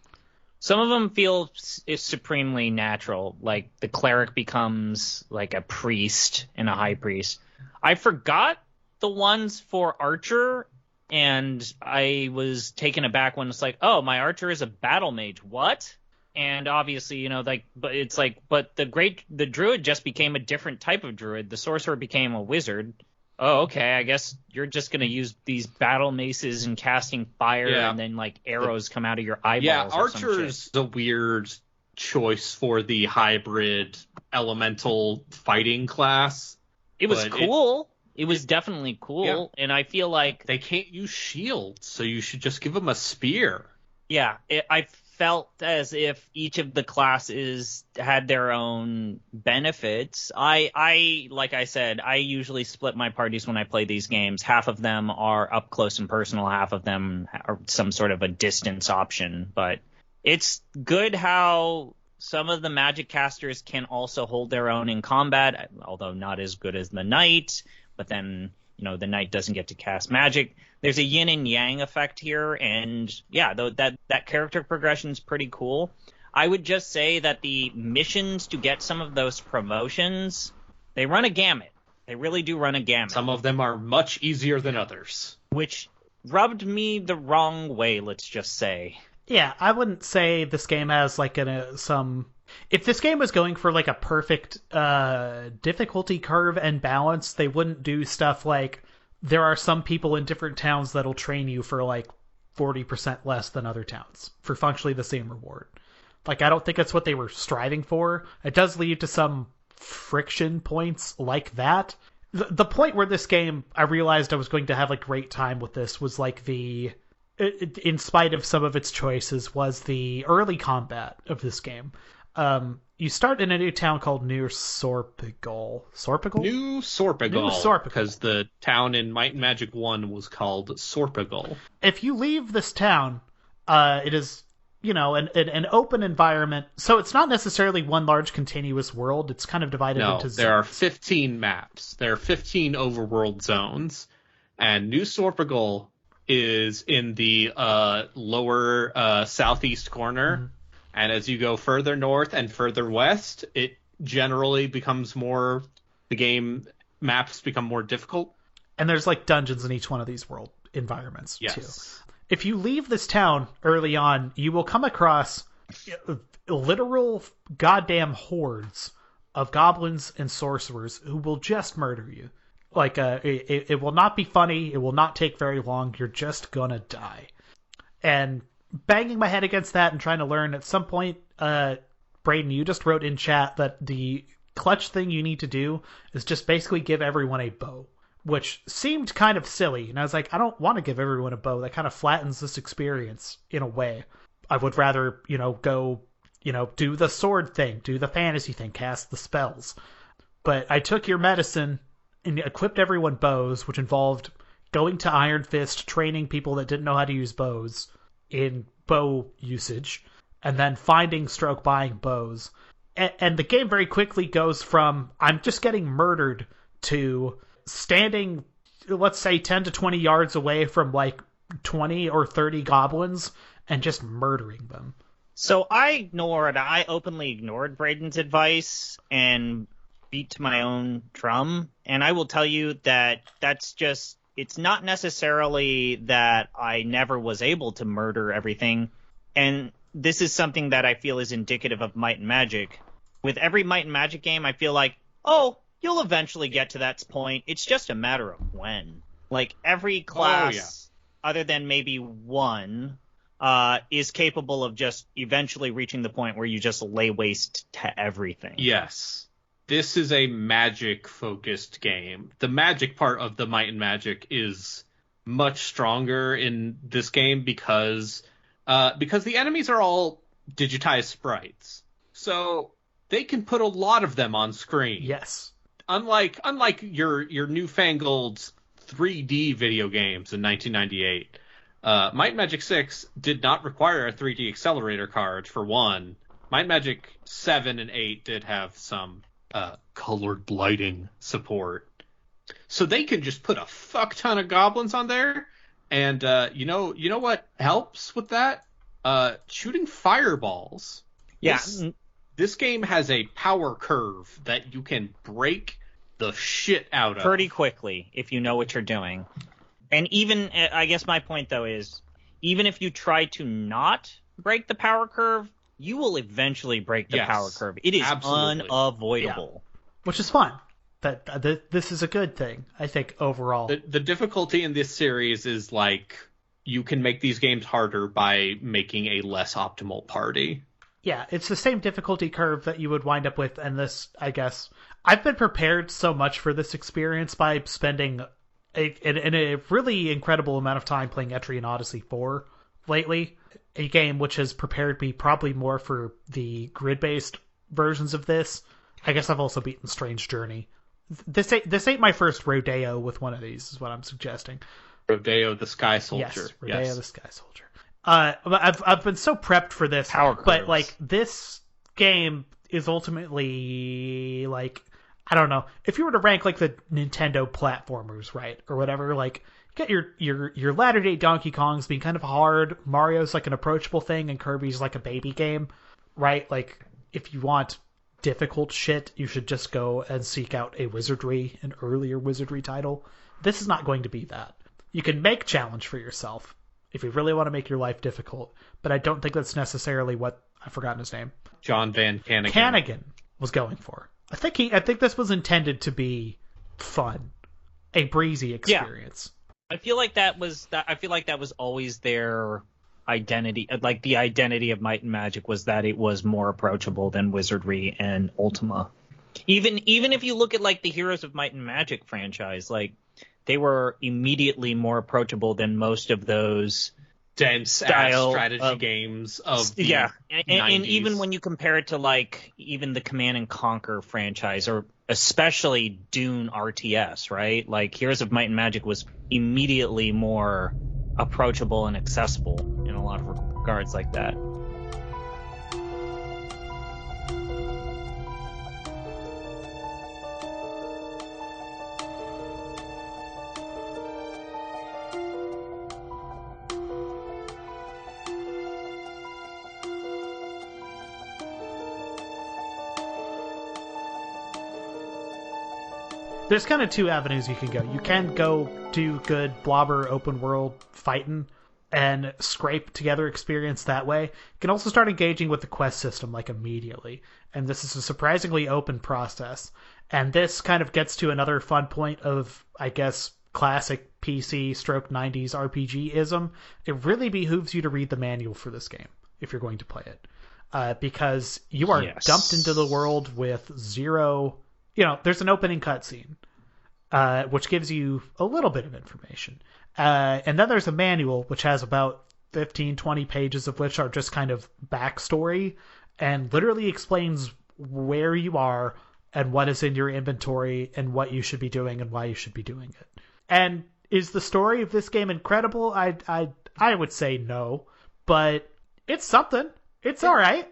S3: Some of them feel supremely natural, like the cleric becomes like a priest and a high priest. I forgot the ones for archer, and I was taken aback when it's like, oh, my archer is a battle mage. What? And obviously, but it's like, but the druid just became a different type of druid. The sorcerer became a wizard. Oh, okay. I guess you're just going to use these battle maces and casting fire, and then like arrows come out of your eyeballs.
S2: Yeah, archer's a weird choice for the hybrid elemental fighting class.
S3: It was cool. It was definitely cool, and I feel like
S2: they can't use shields, so you should just give them a spear.
S3: Yeah, I felt as if each of the classes had their own benefits. I like I said, I usually split my parties when I play these games. Half of them are up close and personal, half of them are some sort of a distance option. But it's good how some of the magic casters can also hold their own in combat, although not as good as the knight. But then, the knight doesn't get to cast magic. There's a yin and yang effect here, and that character progression is pretty cool. I would just say that the missions to get some of those promotions, they run a gamut. They really do run a gamut.
S2: Some of them are much easier than others.
S3: Which rubbed me the wrong way, let's just say.
S1: Yeah, I wouldn't say this game has like some... If this game was going for like a perfect difficulty curve and balance, they wouldn't do stuff like there are some people in different towns that'll train you for like 40% less than other towns for functionally the same reward. Like, I don't think that's what they were striving for. It does lead to some friction points like that. The point where this game, I realized I was going to have a great time with this was like in spite of some of its choices, was the early combat of this game. You start in a new town called New Sorpigal. Sorpigal?
S2: New Sorpigal. Because the town in Might and Magic 1 was called Sorpigal.
S1: If you leave this town, it is, an open environment. So it's not necessarily one large continuous world. It's kind of divided into zones.
S2: There are 15 maps. There are 15 overworld zones. And New Sorpigal is in the lower southeast corner. Mm-hmm. And as you go further north and further west, it generally becomes the game maps become more difficult.
S1: And there's like dungeons in each one of these world environments,
S2: yes,
S1: too. If you leave this town early on, you will come across literal goddamn hordes of goblins and sorcerers who will just murder you. Like, it will not be funny. It will not take very long. You're just gonna die. And banging my head against that and trying to learn at some point, Braden, you just wrote in chat that the clutch thing you need to do is just basically give everyone a bow, which seemed kind of silly. And I was like, I don't want to give everyone a bow. That kind of flattens this experience in a way. I would rather, go, do the sword thing, do the fantasy thing, cast the spells. But I took your medicine and equipped everyone bows, which involved going to Iron Fist, training people that didn't know how to use bows in bow usage, and then finding stroke buying bows. And the game very quickly goes from I'm just getting murdered to standing, let's say, 10 to 20 yards away from like 20 or 30 goblins and just murdering them.
S3: So I openly ignored Braden's advice and beat to my own drum. And I will tell you that it's not necessarily that I never was able to murder everything. And this is something that I feel is indicative of Might and Magic. With every Might and Magic game, I feel like, you'll eventually get to that point. It's just a matter of when. Like, every class, other than maybe one, is capable of just eventually reaching the point where you just lay waste to everything.
S2: Yes. This is a magic-focused game. The magic part of the Might and Magic is much stronger in this game because the enemies are all digitized sprites. So they can put a lot of them on screen.
S1: Yes.
S2: Unlike your newfangled 3D video games in 1998, Might and Magic 6 did not require a 3D accelerator card, for one. Might and Magic 7 and 8 did have some colored lighting support. So they can just put a fuck ton of goblins on there, and you know what helps with that? Shooting fireballs.
S3: Yeah.
S2: This game has a power curve that you can break the shit out of
S3: pretty quickly if you know what you're doing. And even, I guess my point though is, even if you try to not break the power curve, you will eventually break the power curve. It is unavoidable.
S1: Yeah. Which is fun. This is a good thing, I think, overall.
S2: The difficulty in this series is, like, you can make these games harder by making a less optimal party.
S1: Yeah, it's the same difficulty curve that you would wind up with in this, I guess. I've been prepared so much for this experience by spending a really incredible amount of time playing Etrian Odyssey 4 lately. A game which has prepared me probably more for the grid-based versions of this. I guess I've also beaten Strange Journey. This ain't my first rodeo with one of these, is what I'm suggesting.
S2: Rodeo the Sky Soldier.
S1: Yes, Rodeo the Sky Soldier. I've been so prepped for this, but like this game is ultimately like, I don't know, if you were to rank like the Nintendo platformers, right, or whatever, like you got your latter day Donkey Kongs being kind of hard, Mario's like an approachable thing, and Kirby's like a baby game, right? Like if you want difficult shit, you should just go and seek out an earlier Wizardry title. This is not going to be that. You can make challenge for yourself if you really want to make your life difficult, but I don't think that's necessarily what, I've forgotten his name,
S2: John Van Cannigan.
S1: Cannigan was going for. I think this was intended to be fun, a breezy experience.
S3: Yeah. I feel like that was always their identity. Like the identity of Might and Magic was that it was more approachable than Wizardry and Ultima. Even if you look at like the Heroes of Might and Magic franchise, like they were immediately more approachable than most of those
S2: dense strategy games of the 90s.
S3: And even when you compare it to like even the Command and Conquer franchise, or especially Dune RTS, right? Like Heroes of Might and Magic was immediately more approachable and accessible in a lot of regards like that.
S1: There's kind of two avenues you can go. You can go do good blobber open world fighting and scrape together experience that way. You can also start engaging with the quest system like immediately. And this is a surprisingly open process. And this kind of gets to another fun point of, I guess, classic PC/90s RPG-ism. It really behooves you to read the manual for this game if you're going to play it. Because you are dumped into the world with zero... there's an opening cutscene, which gives you a little bit of information. And then there's a manual, which has about 15, 20 pages of which are just kind of backstory and literally explains where you are and what is in your inventory and what you should be doing and why you should be doing it. And is the story of this game incredible? I would say no, but it's something. It's all right.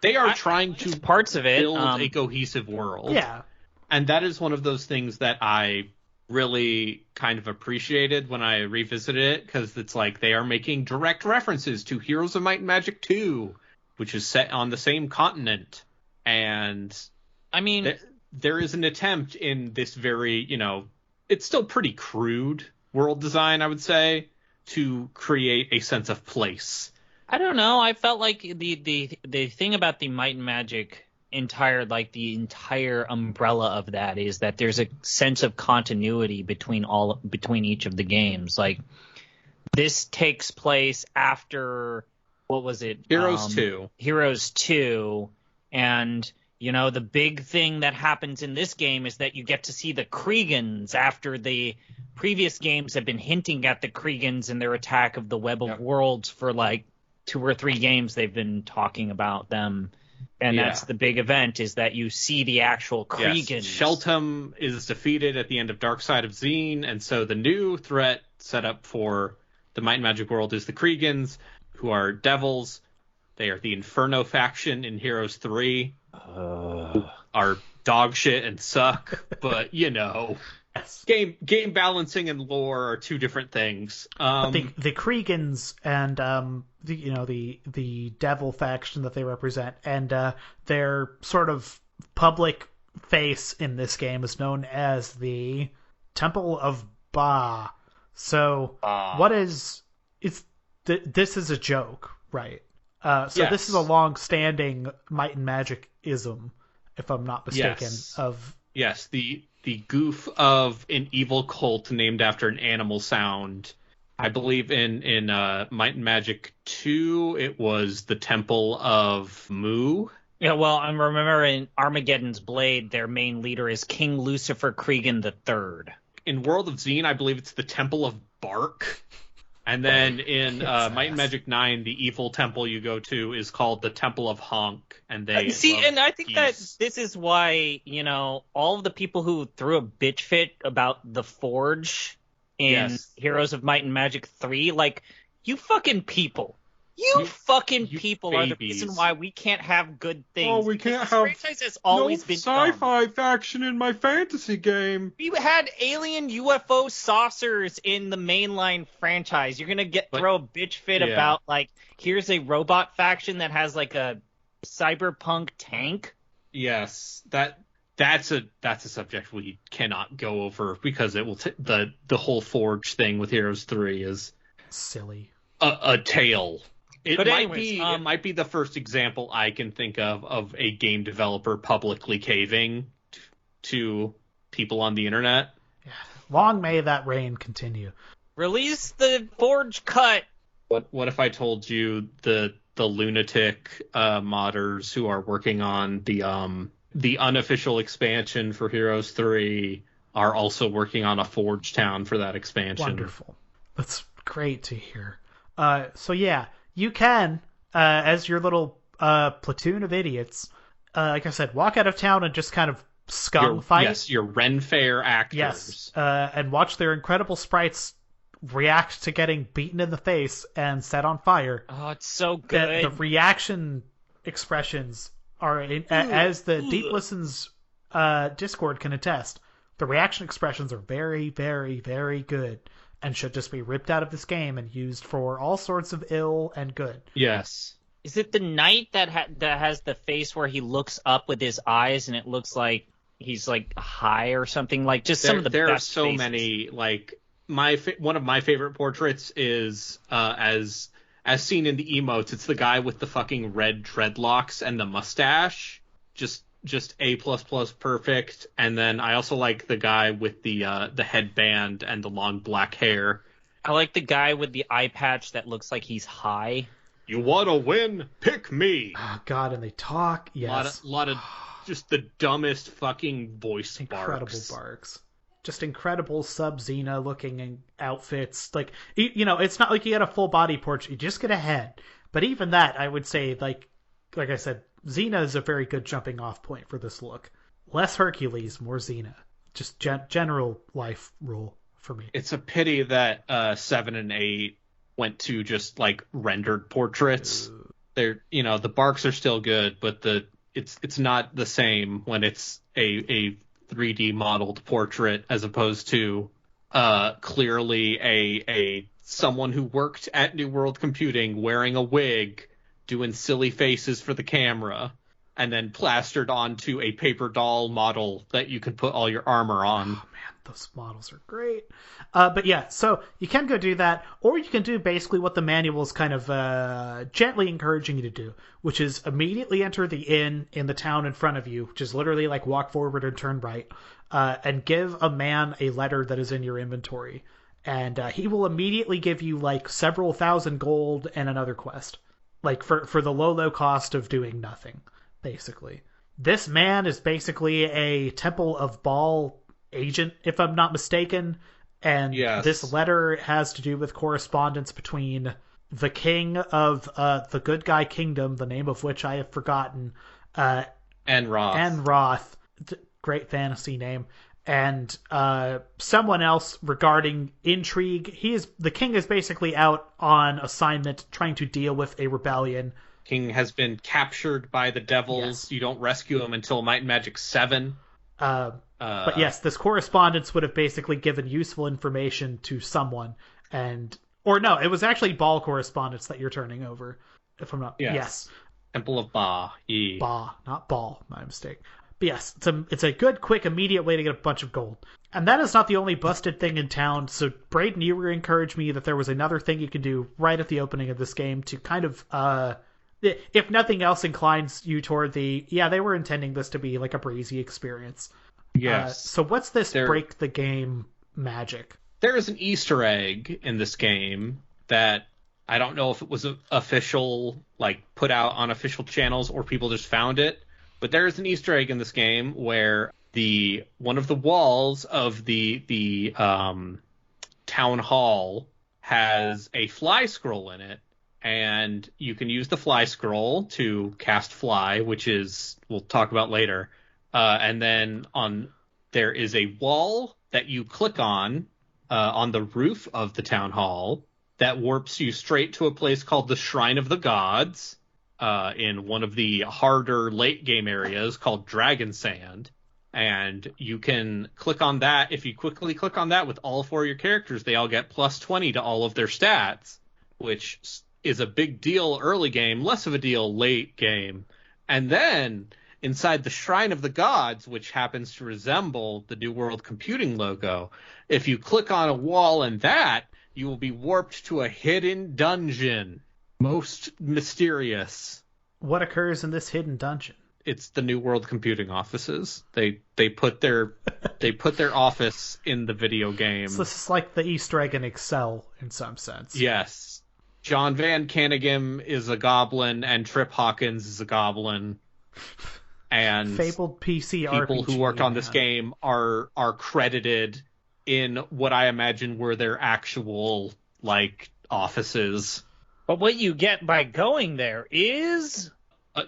S2: They are trying to
S3: parts of it
S2: build a cohesive world.
S1: Yeah.
S2: And that is one of those things that I really kind of appreciated when I revisited it, because it's like they are making direct references to Heroes of Might and Magic 2, which is set on the same continent. And
S3: I mean,
S2: there is an attempt in this very, it's still pretty crude world design, I would say, to create a sense of place.
S3: I don't know. I felt like the thing about the Might and Magic the entire umbrella of that is that there's a sense of continuity between each of the games. Like this takes place after, what was it?
S2: Heroes 2.
S3: Heroes 2. And, you know, the big thing that happens in this game is that you get to see the Kriegans after the previous games have been hinting at the Kriegans and their attack of the Web of Worlds for like 2 or 3 games. They've been talking about them. And that's the big event, is that you see the actual Kriegans.
S2: Yes. Sheltum is defeated at the end of Dark Side of Xeen, and so the new threat set up for the Might and Magic world is the Kriegans, who are devils. They are the Inferno faction in Heroes 3. Are dog shit and suck, but, you know...
S1: Yes.
S2: Game balancing and lore are 2 different things.
S1: But the Kriegans and the devil faction that they represent, and their sort of public face in this game is known as the Temple of Ba. So this is a joke, right? This is a long-standing Might and Magic ism, if I'm not mistaken.
S2: Yes, the goof of an evil cult named after an animal sound. I believe in Might and Magic 2, it was the Temple of Mu.
S3: Yeah, well, I remember in Armageddon's Blade, their main leader is King Lucifer Cregan III.
S2: In World of Xeen, I believe it's the Temple of Bark. And then in Might and Magic 9, the evil temple you go to is called the Temple of Honk. And they
S3: and I think
S2: geese.
S3: that this is why, you know, all of the people who threw a bitch fit about the Forge in Heroes of Might and Magic 3, like, you fucking people. You people
S2: babies.
S3: are the reason why we can't have good things.
S2: Oh, we can't have
S3: franchise has always been
S2: sci-fi faction in my fantasy game.
S3: We had alien UFO saucers in the mainline franchise. You're gonna throw a bitch fit about, like, here's a robot faction that has like a cyberpunk tank.
S2: Yes, that's a subject we cannot go over because it will the whole Forge thing with Heroes 3 is
S1: silly.
S2: A tale. It might be the first example I can think of a game developer publicly caving to people on the internet.
S1: Yeah. Long may that reign continue.
S3: Release the Forge cut.
S2: What if I told you the lunatic modders who are working on the unofficial expansion for Heroes 3 are also working on a Forge town for that expansion?
S1: Wonderful. That's great to hear. So yeah, you can, as your little platoon of idiots, like I said, walk out of town and just kind of fight.
S2: Yes, your Ren Fair actors.
S1: Yes, and watch their incredible sprites react to getting beaten in the face and set on fire.
S3: Oh, it's so good.
S1: The reaction expressions are, as the Deep Listens Discord can attest, the reaction expressions are very, very, very good. And should just be ripped out of this game and used for all sorts of ill and good.
S2: Yes.
S3: Is it the knight that has the face where he looks up with his eyes and it looks like he's like high or something? Like just some of the
S2: there
S3: best
S2: are so
S3: faces.
S2: many. Like one of my favorite portraits is as seen in the emotes. It's the guy with the fucking red dreadlocks and the mustache. Just A++ perfect. And then I also like the guy with the headband and the long black hair.
S3: I like the guy with the eye patch that looks like he's high.
S2: You want to win? Pick me.
S1: Oh God, and they talk. Yes,
S2: a lot of just the dumbest fucking voice
S1: incredible
S2: barks.
S1: barks. Just incredible Sub-Xena looking outfits. Like, you know, it's not like you get a full body portrait. You just get a head. But even that, I would say, like I said, Xena is a very good jumping off point for this look. Less Hercules, more Xena. Just general life rule for me.
S2: It's a pity that 7 and 8 went to just like rendered portraits. They're, you know, the barks are still good, but it's not the same when it's a 3D modeled portrait as opposed to clearly a someone who worked at New World Computing wearing a wig, doing silly faces for the camera, and then plastered onto a paper doll model that you can put all your armor on.
S1: Oh man, those models are great. But yeah, so you can go do that, or you can do basically what the manual is kind of gently encouraging you to do, which is immediately enter the inn in the town in front of you, which is literally like walk forward and turn right, and give a man a letter that is in your inventory. and he will immediately give you like several thousand gold and another quest, like for the low cost of doing nothing, basically. This man is basically a Temple of Baal agent, if I'm not mistaken, and this letter has to do with correspondence between the king of the Good Guy Kingdom, the name of which I have forgotten,
S2: and
S1: Roth, great fantasy name, and someone else regarding intrigue. The king is basically out on assignment trying to deal with a rebellion.
S2: King has been captured by the devils. Yes. You don't rescue him until Might and Magic 7.
S1: But yes, this correspondence would have basically given useful information to someone, or no, it was actually Baal correspondence that you're turning over, if I'm not. Yes.
S2: Temple of Ba.
S1: Ba, not Baal. My mistake. But yes, it's a good, quick, immediate way to get a bunch of gold. And that is not the only busted thing in town. So Braden, you were encouraged me that there was another thing you can do right at the opening of this game to kind of, if nothing else, inclines you toward they were intending this to be like a breezy experience.
S2: Yes.
S1: So what's this break the game magic?
S2: There is an Easter egg in this game that I don't know if it was official, like put out on official channels, or people just found it. But there is an Easter egg in this game where one of the walls of the town hall has a fly scroll in it, and you can use the fly scroll to cast fly, which we'll talk about later. And then there is a wall that you click on the roof of the town hall that warps you straight to a place called the Shrine of the Gods, in one of the harder late game areas called Dragon Sand. And you can click on that. If you quickly click on that with all 4 of your characters, they all get plus 20 to all of their stats, which is a big deal early game, less of a deal late game. And then inside the Shrine of the Gods, which happens to resemble the New World Computing logo, if you click on a wall in that, you will be warped to a hidden dungeon. Most mysterious.
S1: What occurs in this hidden dungeon?
S2: It's the New World Computing offices. They put their office in the video game.
S1: So this is like the Easter egg in Excel in some sense.
S2: Yes. John Van Caneghem is a goblin, and Trip Hawkins is a goblin. And
S1: fabled PC
S2: people who worked on this game are credited in what I imagine were their actual offices.
S3: But what you get by going there is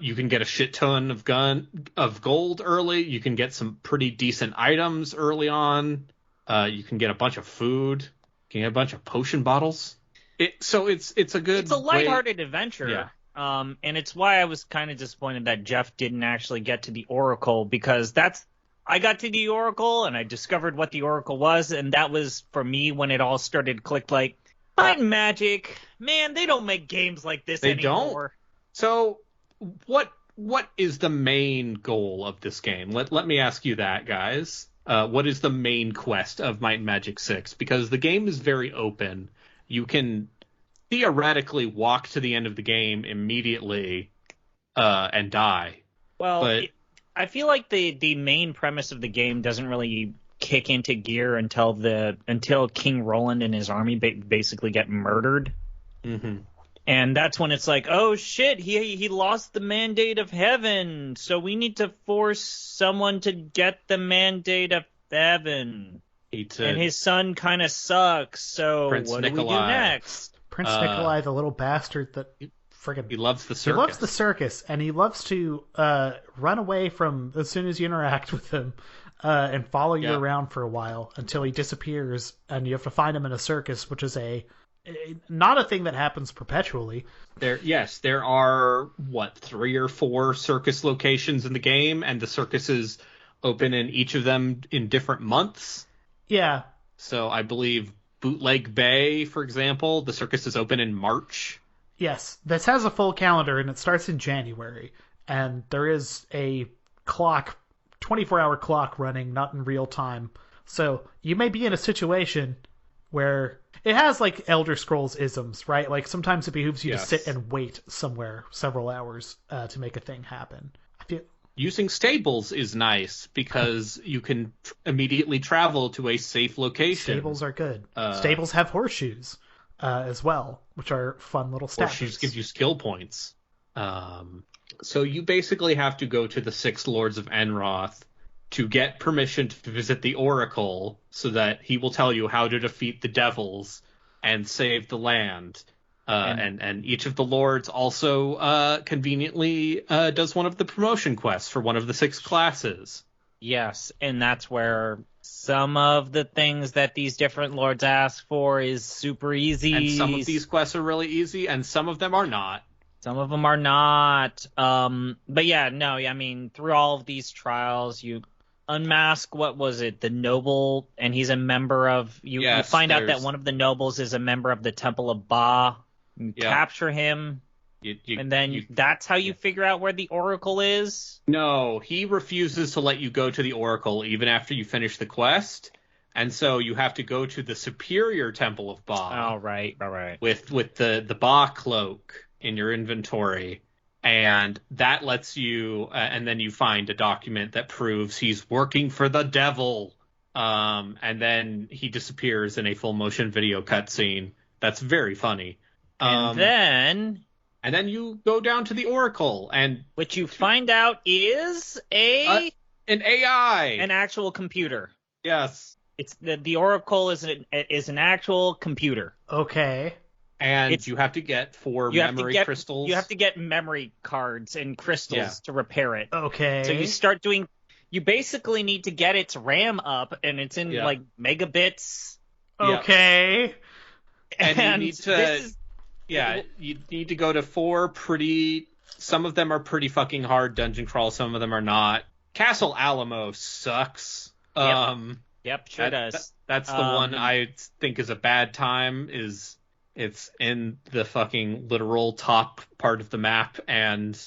S2: you can get a shit ton of gold early. You can get some pretty decent items early on. You can get a bunch of food. You can get a bunch of potion bottles. It's a
S3: lighthearted adventure. Yeah. And it's why I was kind of disappointed that Jeff didn't actually get to the Oracle, because I got to the Oracle and I discovered what the Oracle was, and that was for me when it all started clicked like, Might and Magic, man, they don't make games like this anymore.
S2: They don't? So what is the main goal of this game? Let me ask you that, guys. What is the main quest of Might and Magic 6? Because the game is very open. You can theoretically walk to the end of the game immediately and die.
S3: Well, I feel like the main premise of the game doesn't really kick into gear until King Roland and his army basically get murdered.
S2: Mm-hmm.
S3: And that's when it's like, oh shit, he lost the mandate of heaven, so we need to force someone to get the mandate of heaven. And his son kind of sucks, so
S2: Prince
S3: what
S2: Nikolai.
S3: do we do next?
S1: Prince Nikolai, the little bastard that
S2: he loves the circus.
S1: He loves the circus, and he loves to run away from as soon as you interact with him and follow you around for a while until he disappears, and you have to find him in a circus, which is not a thing that happens perpetually.
S2: There are 3 or 4 circus locations in the game, and the circuses open in each of them in different months.
S1: Yeah.
S2: So I believe Bootleg Bay, for example, the circus is open in March.
S1: Yes, this has a full calendar, and it starts in January. And there is a 24-hour clock running, not in real time. So you may be in a situation where it has Elder Scrolls isms, right? Like sometimes it behooves you to sit and wait somewhere several hours to make a thing happen.
S2: using stables is nice because you can immediately travel to a safe location.
S1: Stables are good. Stables have horseshoes as well, which are fun little stat
S2: Horseshoes
S1: boosts.
S2: give you skill points. So you basically have to go to the 6 Lords of Enroth to get permission to visit the Oracle so that he will tell you how to defeat the devils and save the land. And each of the lords also conveniently does one of the promotion quests for one of the 6 classes.
S3: Yes, and that's where some of the things that these different lords ask for is super easy.
S2: And some of these quests are really easy, and some of them are not.
S3: Some of them are not. But yeah, no, I mean, through all of these trials, you unmask, what was it, the noble, and he's a member of, you find out that one of the nobles is a member of the Temple of Ba. You capture him, and then that's how you figure out where the Oracle is?
S2: No, he refuses to let you go to the Oracle even after you finish the quest, and so you have to go to the superior Temple of Ba.
S3: Oh, right.
S2: With the Ba cloak in your inventory, and that lets you, and then you find a document that proves he's working for the devil, and then he disappears in a full motion video cutscene. That's very funny.
S3: And
S2: then you go down to the Oracle, and
S3: which you find out is
S2: an AI,
S3: an actual computer.
S2: Yes,
S3: it's the Oracle is an actual computer.
S1: Okay.
S2: And you have to get 4 memory crystals.
S3: You have to get memory cards and crystals to repair it.
S1: Okay.
S3: So you basically need to get its RAM up, and it's in like megabits.
S1: Okay.
S2: And you need to... you need to go to 4 some of them are pretty fucking hard dungeon crawls, some of them are not. Castle Alamo sucks.
S3: Yep, sure does.
S2: That's the one I think is a bad time, it's in the fucking literal top part of the map, and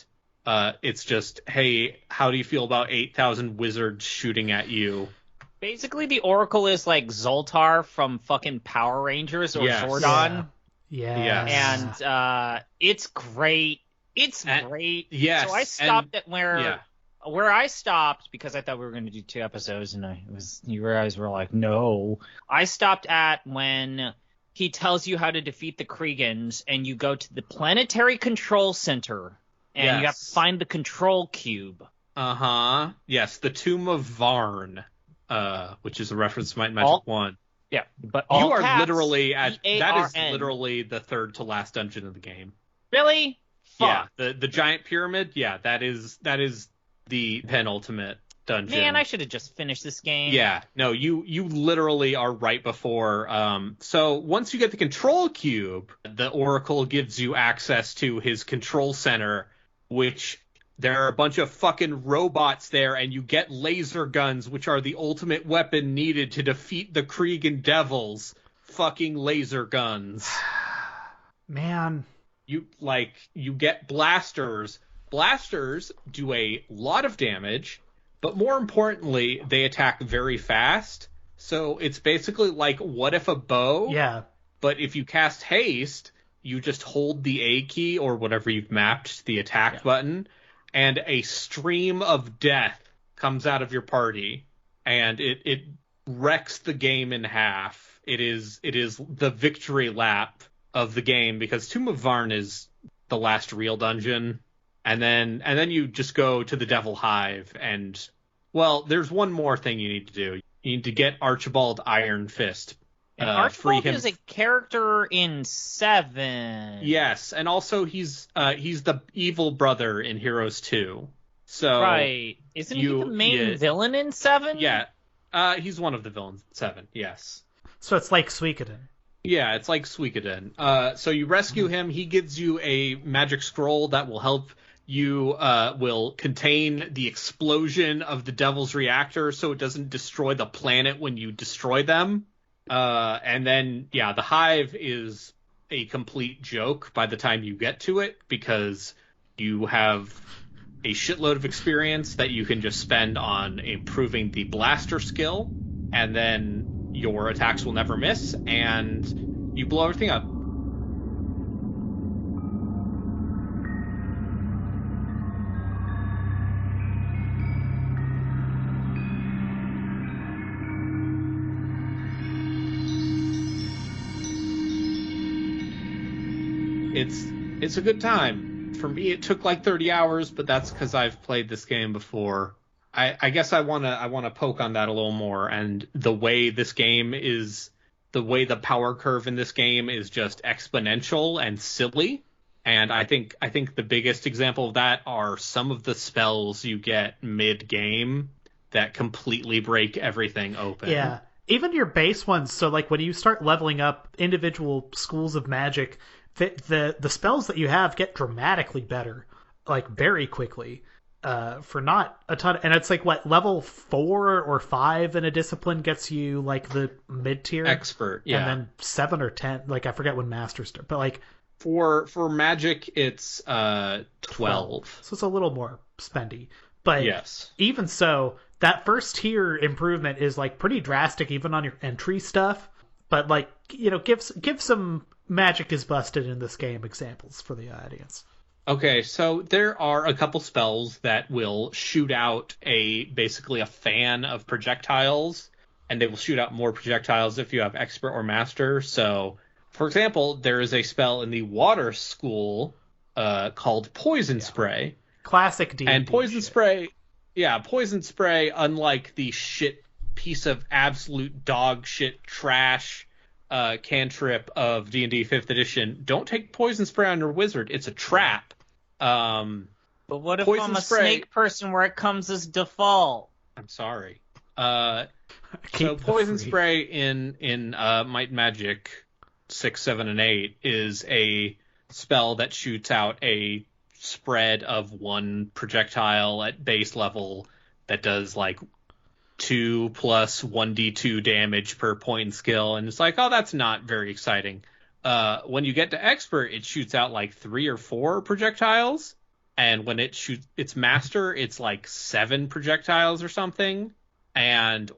S2: it's just, hey, how do you feel about 8,000 wizards shooting at you?
S3: Basically, the Oracle is like Zoltar from fucking Power Rangers or Zordon.
S1: Yeah.
S3: And it's great. It's great.
S2: Yes.
S3: So I stopped at where I stopped, because I thought we were going to do 2 episodes, and you guys were like, no. I stopped at when he tells you how to defeat the Kriegans, and you go to the Planetary Control Center, and you have to find the control cube.
S2: Yes, the Tomb of Varn, which is a reference to Might and Magic 1.
S3: Yeah, but
S2: you
S3: all
S2: are
S3: caps,
S2: literally that is
S3: EARN.
S2: literally the 3rd to last dungeon of the game.
S3: Really? Fuck.
S2: Yeah, the giant pyramid. Yeah, that is the penultimate dungeon.
S3: Man, I should have just finished this game.
S2: Yeah, no, you literally are right before. So once you get the control cube, the Oracle gives you access to his control center, which there are a bunch of fucking robots there, and you get laser guns, which are the ultimate weapon needed to defeat the Kriegan devils. Fucking laser guns.
S1: Man.
S2: You get blasters. Blasters do a lot of damage, but more importantly, they attack very fast. So it's basically like, what if a bow?
S1: Yeah.
S2: But if you cast haste, you just hold the A key or whatever you've mapped to the attack button, and a stream of death comes out of your party, and it wrecks the game in half. It is the victory lap of the game, because Tomb of Varn is the last real dungeon. And then you just go to the Devil Hive, and, well, there's one more thing you need to do. You need to get Archibald Iron Fist.
S3: And Archibald is a character in 7.
S2: Yes, and also he's the evil brother in Heroes 2. So
S3: right. Isn't he the main villain in 7?
S2: Yeah. He's one of the villains in 7, yes.
S1: So it's like Suikoden.
S2: Yeah, it's like Suikoden. So you rescue him, he gives you a magic scroll that will help you, will contain the explosion of the Devil's Reactor so it doesn't destroy the planet when you destroy them. And then, the Hive is a complete joke by the time you get to it, because you have a shitload of experience that you can just spend on improving the blaster skill, and then your attacks will never miss, and you blow everything up. it's a good time. For me, it took like 30 hours, but that's because I've played this game before. I guess I wanna poke on that a little more, and the way the power curve in this game is just exponential and silly. And I think the biggest example of that are some of the spells you get mid-game that completely break everything open.
S1: Yeah. Even your base ones, so like when you start leveling up individual schools of magic, the spells that you have get dramatically better, like very quickly. For not a ton, and it's like what level 4 or 5 in a discipline gets you like the mid tier
S2: expert, yeah,
S1: and then 7 or 10, like I forget when masters start, but like
S2: for magic it's 12.
S1: So it's a little more spendy, but
S2: yes,
S1: even so, that first tier improvement is like pretty drastic even on your entry stuff. But like, you know, give some magic is busted in this game examples for the audience.
S2: Okay, so there are a couple spells that will shoot out basically a fan of projectiles, and they will shoot out more projectiles if you have expert or master. So, for example, there is a spell in the water school called Poison Spray.
S1: Classic D&D
S2: and Poison
S1: shit.
S2: Poison Spray, unlike the shit piece of absolute dog shit trash cantrip of D&D 5th edition, don't take Poison Spray on your wizard. It's a trap.
S3: But what if
S2: Poison
S3: I'm a
S2: Spray...
S3: snake person where it comes as default?
S2: I'm sorry. So Poison Spray in Might and Magic 6, 7, and 8 is a spell that shoots out a spread of 1 projectile at base level that does like 2 plus 1d2 damage per point in skill, and it's like, oh, that's not very exciting. When you get to expert, it shoots out like 3 or 4 projectiles, and when it shoots its master, it's like 7 projectiles or something. And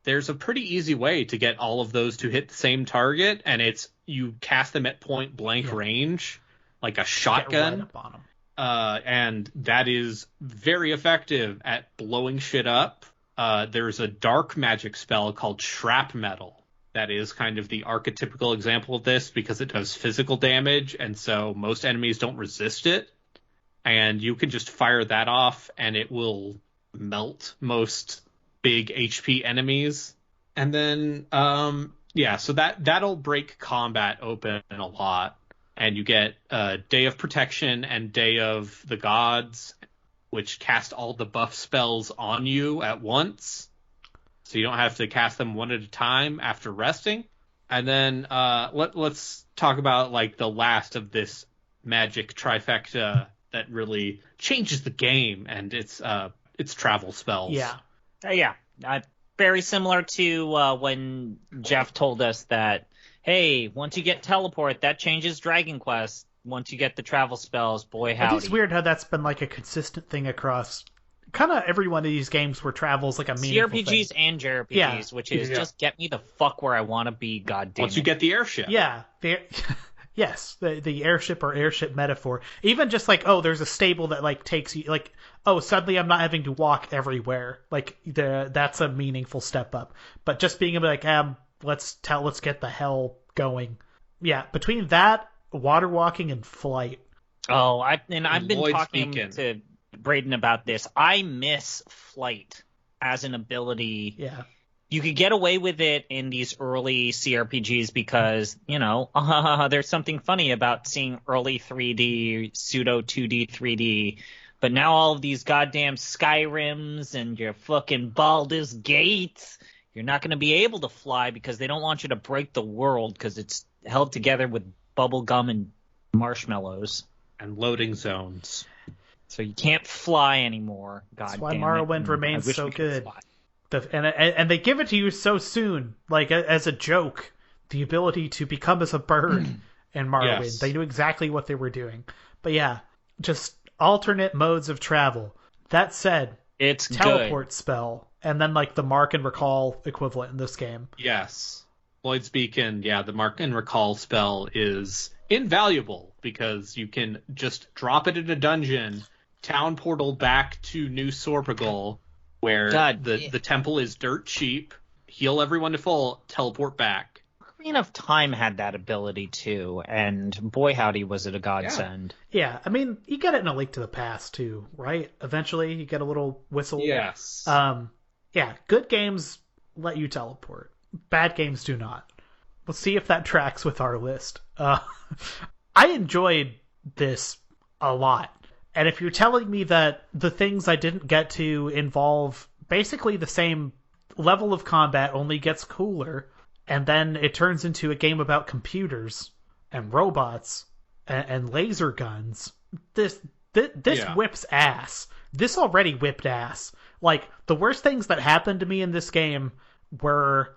S2: there's a pretty easy way to get all of those to hit the same target, and it's you cast them at point blank range, like a shotgun.
S1: Get right up on them.
S2: And that is very effective at blowing shit up. There's a dark magic spell called Shrapmetal that is kind of the archetypical example of this because it does physical damage, and so most enemies don't resist it. And you can just fire that off, and it will melt most big HP enemies. And then, so that'll break combat open a lot. And you get Day of Protection and Day of the Gods, which cast all the buff spells on you at once. So you don't have to cast them one at a time after resting. And then let's talk about like the last of this magic trifecta that really changes the game, and it's travel spells.
S3: Yeah. Very similar to when Jeff told us that, hey, once you get teleport, that changes Dragon Quest. Once you get the travel spells, boy howdy.
S1: It is weird how that's been like a consistent thing across kind of every one of these games where travel is like a meaningful
S3: CRPGs
S1: thing.
S3: and JRPGs, which is just get me the fuck where I want to be, goddamn.
S2: Once you get the airship.
S1: Yeah. Yes, the airship or airship metaphor. Even just like, oh, there's a stable that like takes you, like, oh, suddenly I'm not having to walk everywhere. Like that's a meaningful step up. But just being able to like, let's get the hell going. Yeah, between that, water walking, and flight.
S3: Oh, I've been
S2: Lloyd
S3: talking
S2: speaking.
S3: to Braden about this. I miss flight as an ability.
S1: Yeah.
S3: You could get away with it in these early CRPGs because, you know, there's something funny about seeing early 3D, pseudo 2D, 3D. But now all of these goddamn Skyrims and your fucking Baldur's Gates, you're not going to be able to fly because they don't want you to break the world because it's held together with bubble gum and marshmallows.
S2: And loading zones.
S3: So you can't fly anymore. God
S1: That's why
S3: damn
S1: Morrowind
S3: it.
S1: remains
S3: I wish
S1: so
S3: we could
S1: good.
S3: fly.
S1: And they give it to you so soon, like as a joke, the ability to become as a bird in Morrowind.
S2: Yes.
S1: They knew exactly what they were doing. But yeah, just alternate modes of travel. That said,
S3: It's
S1: teleport spell, and then like the mark and recall equivalent in this game.
S2: Yes. Lloyd's Beacon, the mark and recall spell is invaluable because you can just drop it in a dungeon, town portal back to New Sorpigal, where the temple is dirt cheap, heal everyone to full, teleport back.
S3: Ocarina of Time had that ability too, and boy howdy was it a godsend.
S1: Yeah, I mean, you get it in A Link to the Past too, right? Eventually, you get a little whistle.
S2: Yes.
S1: Yeah, good games let you teleport. Bad games do not. We'll see if that tracks with our list. I enjoyed this a lot. And if you're telling me that the things I didn't get to involve basically the same level of combat, only gets cooler, and then it turns into a game about computers and robots and laser guns, this whips ass. This already whipped ass. Like, the worst things that happened to me in this game were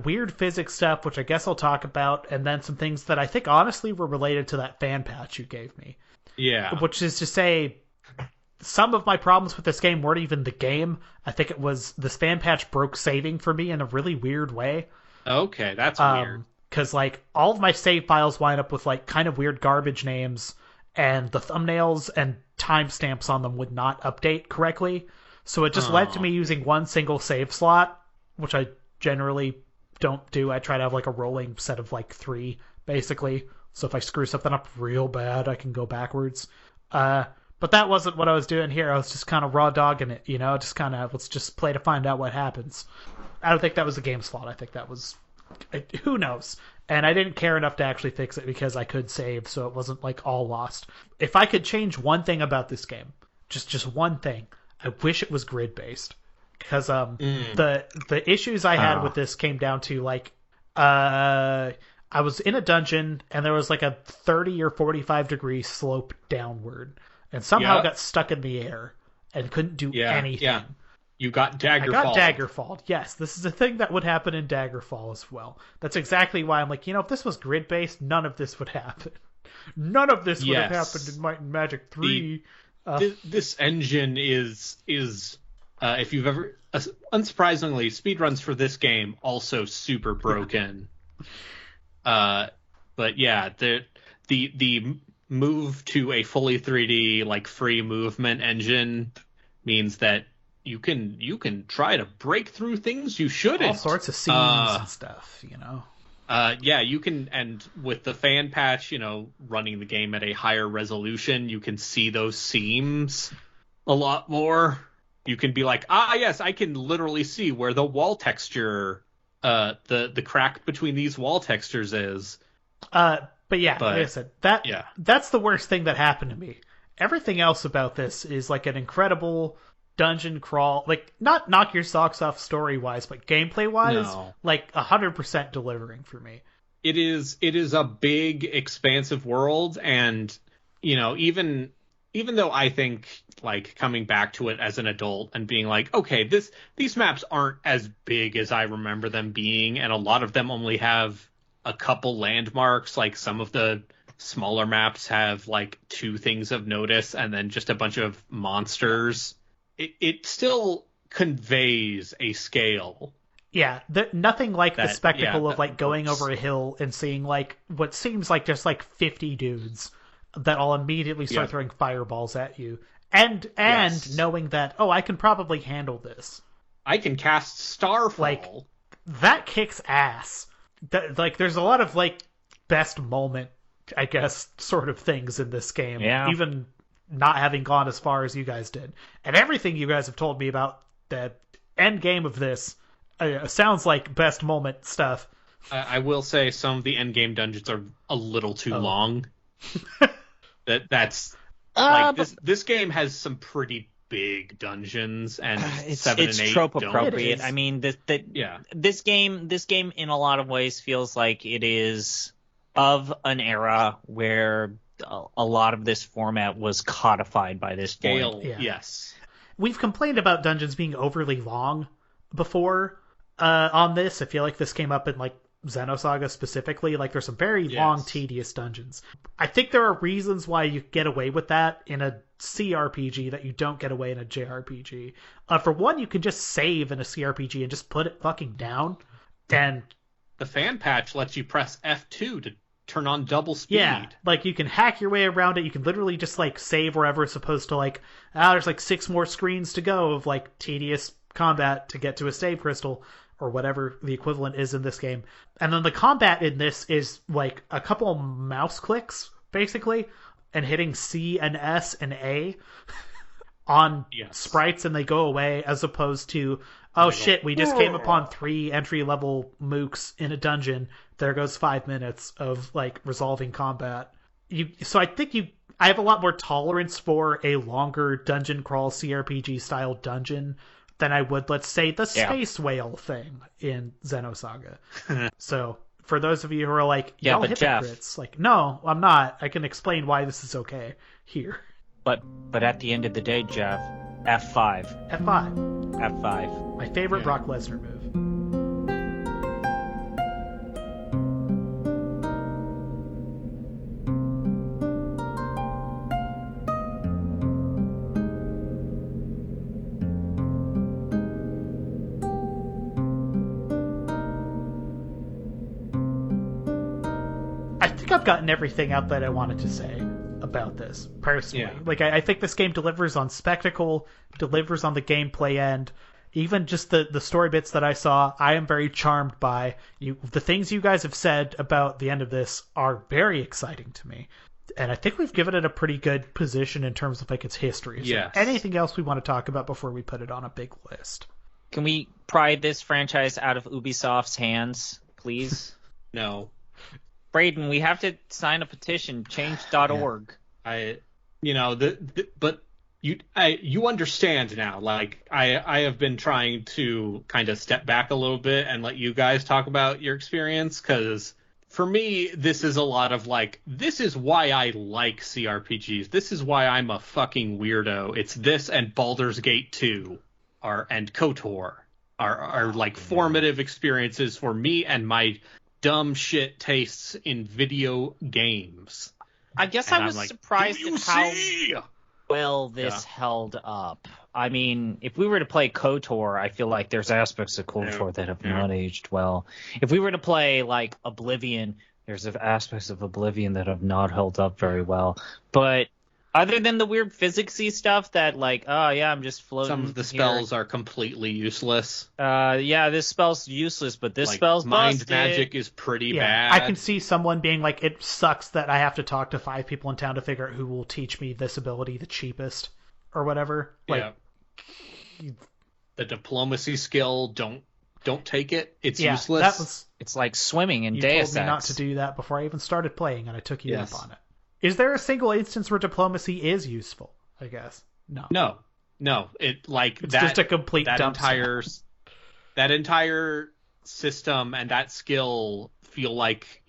S1: weird physics stuff, which I guess I'll talk about, and then some things that I think honestly were related to that fan patch you gave me.
S2: Yeah.
S1: Which is to say, some of my problems with this game weren't even the game. I think it was this fan patch broke saving for me in a really weird way.
S2: Okay, that's weird.
S1: Because, like, all of my save files wind up with, like, kind of weird garbage names, and the thumbnails and timestamps on them would not update correctly. So it just led to me using one single save slot, which I generally don't do. I try to have, like, a rolling set of, like, 3, basically. So if I screw something up real bad, I can go backwards. But that wasn't what I was doing here. I was just kind of raw dogging it, you know? Just kind of, let's just play to find out what happens. I don't think that was the game's fault. I think that was... Who knows? And I didn't care enough to actually fix it because I could save, so it wasn't, like, all lost. If I could change one thing about this game, just one thing, I wish it was grid-based. Because the issues I had with this came down to, like... I was in a dungeon, and there was, like, a 30 or 45 degree slope downward. And somehow got stuck in the air and couldn't do anything. Yeah.
S2: You got Daggerfall.
S1: I got Daggerfall. Yes, this is a thing that would happen in Daggerfall as well. That's exactly why I'm like, you know, if this was grid-based, none of this would happen. None of this would have happened in Might and Magic 3.
S2: This engine is if you've ever... unsurprisingly, speedruns for this game also super broken. But yeah, the move to a fully 3D, like, free movement engine means that you can try to break through things you shouldn't.
S1: All sorts of scenes and stuff, you know.
S2: Yeah, you can, and with the fan patch, you know, running the game at a higher resolution, you can see those seams a lot more. You can be like, yes, I can literally see where the wall texture, the crack between these wall textures is.
S1: But like I said, that's the worst thing that happened to me. Everything else about this is like an incredible dungeon crawl, like, not knock your socks off story-wise, but gameplay-wise, like 100% delivering for me.
S2: It is a big, expansive world, and, you know, even though I think, like, coming back to it as an adult and being like, okay, these maps aren't as big as I remember them being, and a lot of them only have a couple landmarks, like some of the smaller maps have, like, 2 things of notice and then just a bunch of monsters. It still conveys a scale.
S1: Yeah, nothing like the spectacle of, like, going over a hill and seeing, like, what seems like just, like, 50 dudes that all immediately start throwing fireballs at you. And knowing that, I can probably handle this.
S2: I can cast Starfall.
S1: Like, that kicks ass. Like, there's a lot of, like, best moment, I guess, sort of things in this game.
S3: Yeah.
S1: Even not having gone as far as you guys did. And everything you guys have told me about the end game of this sounds like best moment stuff.
S2: I will say some of the end game dungeons are a little too long. That's like this game has some pretty big dungeons, and
S3: it's
S2: 7 and 8
S3: trope
S2: don't.
S3: appropriate. I mean, this game in a lot of ways feels like it is of an era where a lot of this format was codified by this point.
S2: Yes.
S1: We've complained about dungeons being overly long before on this. I feel like this came up in, like, Xenosaga specifically. Like, there's some very long, tedious dungeons. I think there are reasons why you get away with that in a CRPG that you don't get away in a JRPG. For one, you can just save in a CRPG and just put it fucking down. And
S2: the fan patch lets you press F2 to turn on double speed.
S1: Yeah, like, you can hack your way around it. You can literally just, like, save wherever it's supposed to, like, there's, like, 6 more screens to go of, like, tedious combat to get to a save crystal or whatever the equivalent is in this game. And then the combat in this is like a couple mouse clicks, basically, and hitting C and S and A on sprites and they go away, as opposed to, oh shit, we just came upon 3 entry-level mooks in a dungeon. There goes 5 minutes of like resolving combat. So I think I have a lot more tolerance for a longer dungeon crawl CRPG style dungeon than I would, let's say, the Space Whale thing in Xenosaga. So for those of you who are like, y'all hypocrites, like, no, I'm not. I can explain why this is okay here.
S3: But at the end of the day, Jeff, F5. F5.
S1: My favorite Brock Lesnar move. I've gotten everything out that I wanted to say about this, personally. Yeah. Like, I think this game delivers on spectacle, delivers on the gameplay end. Even just the story bits that I saw, I am very charmed by. The things you guys have said about the end of this are very exciting to me. And I think we've given it a pretty good position in terms of, like, its history. So
S2: yes.
S1: Anything else we want to talk about before we put it on a big list?
S3: Can we pry this franchise out of Ubisoft's hands, please?
S2: No.
S3: Braden, we have to sign a petition, change.org.
S2: But you understand now. Like, I have been trying to kind of step back a little bit and let you guys talk about your experience, because for me, this is a lot of like, this is why I like CRPGs. This is why I'm a fucking weirdo. It's this and Baldur's Gate 2 and KOTOR are like formative experiences for me and my dumb shit tastes in video games.
S3: I guess I was surprised at how well this held up. I mean, if we were to play KOTOR, I feel like there's aspects of KOTOR that have not aged well. If we were to play like Oblivion, there's aspects of Oblivion that have not held up very well. But other than the weird physicsy stuff that, like, oh yeah, I'm just floating.
S2: Some of the spells are completely useless.
S3: This spell's useless, but this spell's
S2: mind
S3: busted.
S2: magic is pretty bad.
S1: I can see someone being like, it sucks that I have to talk to 5 people in town to figure out who will teach me this ability the cheapest, or whatever. Like,
S2: the diplomacy skill, don't take it. It's useless.
S3: It's like swimming in
S1: you
S3: Deus
S1: told me
S3: Ex.
S1: not to do that before I even started playing, and I took you up on it. Is there a single instance where diplomacy is useful? I guess no. It's just a complete dump.
S2: That entire system and that skill feel like,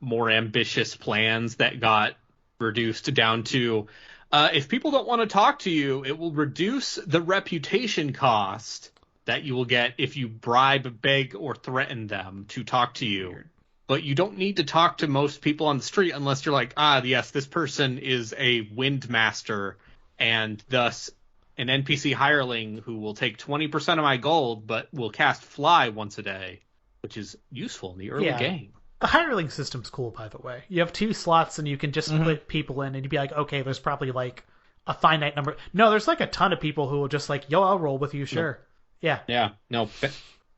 S2: more ambitious plans that got reduced down to, if people don't want to talk to you, it will reduce the reputation cost that you will get if you bribe, beg, or threaten them to talk to you. But you don't need to talk to most people on the street unless you're like, yes, this person is a wind master and thus an NPC hireling who will take 20% of my gold but will cast fly once a day, which is useful in the early game.
S1: The hireling system's cool, by the way. You have 2 slots and you can just put people in and you'd be like, okay, there's probably like a finite number. No, there's like a ton of people who will just like, yo, I'll roll with you, sure.
S2: No. Yeah. No,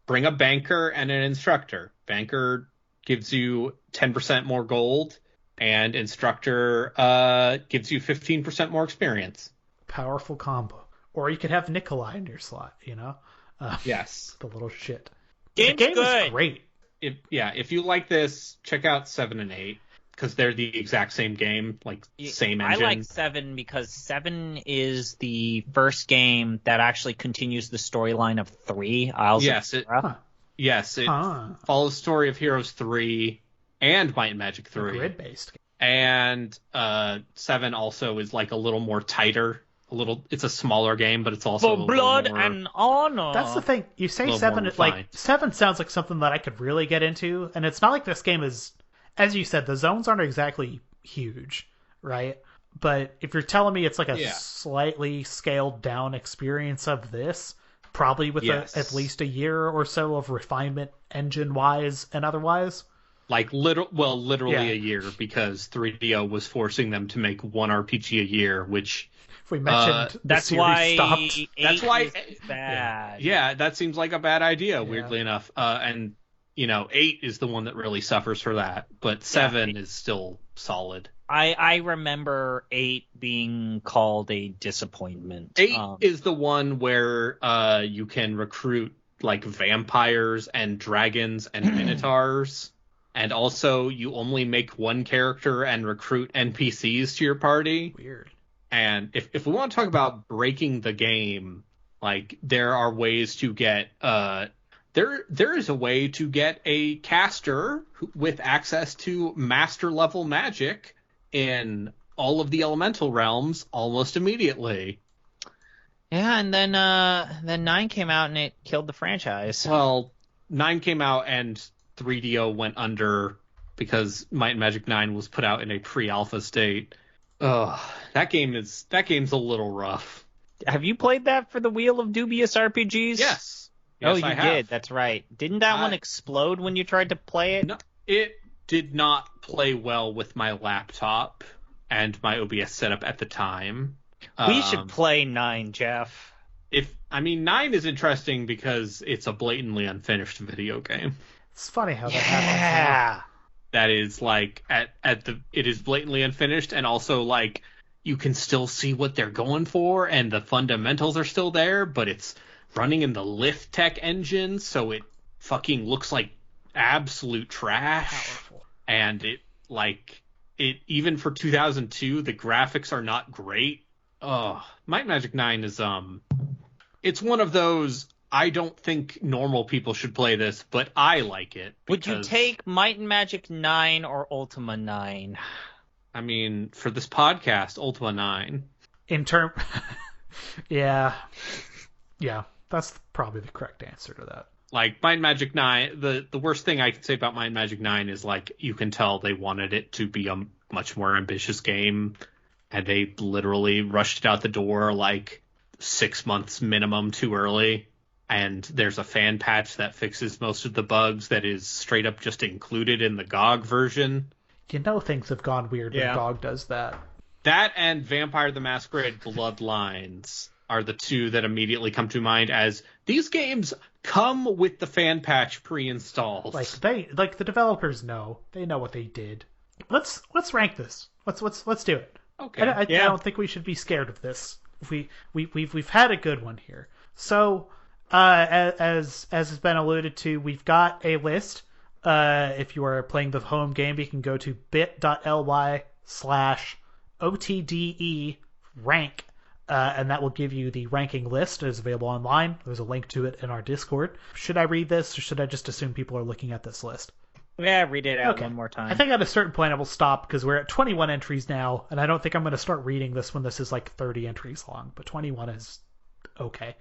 S2: bring a banker and an instructor. Banker gives you 10% more gold, and instructor gives you 15% more experience.
S1: Powerful combo. Or you could have Nikolai in your slot,
S2: Yes.
S1: The little shit.
S3: The game
S1: is great.
S2: If you like this, check out 7 and 8, because they're the exact same game, same engine.
S3: I like 7 because 7 is the first game that actually continues the storyline of 3. It follows the story of Heroes 3 and Might and Magic 3.
S1: Grid-based.
S2: And 7 also is like a little more tighter. It's a smaller game, but it's also
S3: for blood and honor.
S1: That's the thing. You say 7, 7 sounds like something that I could really get into, and it's not like this game is, as you said, the zones aren't exactly huge, right? But if you're telling me it's like a slightly scaled down experience of this, probably with at least a year or so of refinement engine-wise and otherwise.
S2: Like literally
S1: Yeah.
S2: a year, because 3DO was forcing them to make one RPG a year, which
S1: We mentioned the
S3: That's
S1: series
S3: why
S1: stopped.
S3: 8
S2: That's why-
S3: is bad.
S2: yeah, that seems like a bad idea,
S1: Yeah.
S2: weirdly enough. And 8 is the one that really suffers for that, but 7 is still solid.
S3: I remember 8 being called a disappointment.
S2: 8 is the one where you can recruit like vampires and dragons and minotaurs, and also you only make one character and recruit NPCs to your party.
S1: Weird.
S2: And if we want to talk about breaking the game, like there are ways to get there is a way to get a caster with access to master level magic in all of the elemental realms almost immediately.
S3: Yeah, and then 9 came out and it killed the franchise.
S2: Well, 9 came out and 3DO went under because Might and Magic 9 was put out in a pre-alpha state. Ugh, that game's a little rough.
S3: Have you played that for the Wheel of Dubious RPGs?
S2: Yes.
S3: Oh,
S2: Yes,
S3: you
S2: I have.
S3: did. That's right. Didn't that one explode when you tried to play it?
S2: No, it did not play well with my laptop and my OBS setup at the time.
S3: We should play 9, Jeff.
S2: 9 is interesting because it's a blatantly unfinished video game.
S1: It's funny how that happens.
S2: That is like it is blatantly unfinished, and also like you can still see what they're going for and the fundamentals are still there, but it's running in the Lift Tech engine, so it fucking looks like absolute trash.
S1: Powerful.
S2: And it even for 2002, the graphics are not great. Oh, Might and Magic 9 is it's one of those, I don't think normal people should play this, but I like it.
S3: Would you take Might and Magic 9 or Ultima 9?
S2: I mean, for this podcast, Ultima 9.
S1: Yeah, that's probably the correct answer to that.
S2: Like, Might and Magic 9, the worst thing I can say about Might and Magic 9 is, like, you can tell they wanted it to be a much more ambitious game, and they literally rushed it out the door, like, 6 months minimum too early. And there's a fan patch that fixes most of the bugs that is straight up just included in the GOG version.
S1: Things have gone weird when GOG does that.
S2: That and Vampire the Masquerade Bloodlines are the two that immediately come to mind, as these games come with the fan patch pre-installed.
S1: Like the developers know. They know what they did. Let's rank this. Let's do it.
S2: Okay.
S1: I don't think we should be scared of this. We've had a good one here. So as has been alluded to, we've got a list. If you are playing the home game, you can go to bit.ly/OTDE rank, and that will give you the ranking list. It is available online. There's a link to it in our Discord. Should I read this, or should I just assume people are looking at this list?
S3: Yeah, read it out one more time.
S1: I think at a certain point I will stop, because we're at 21 entries now, and I don't think I'm going to start reading this when this is like 30 entries long, but 21 is okay.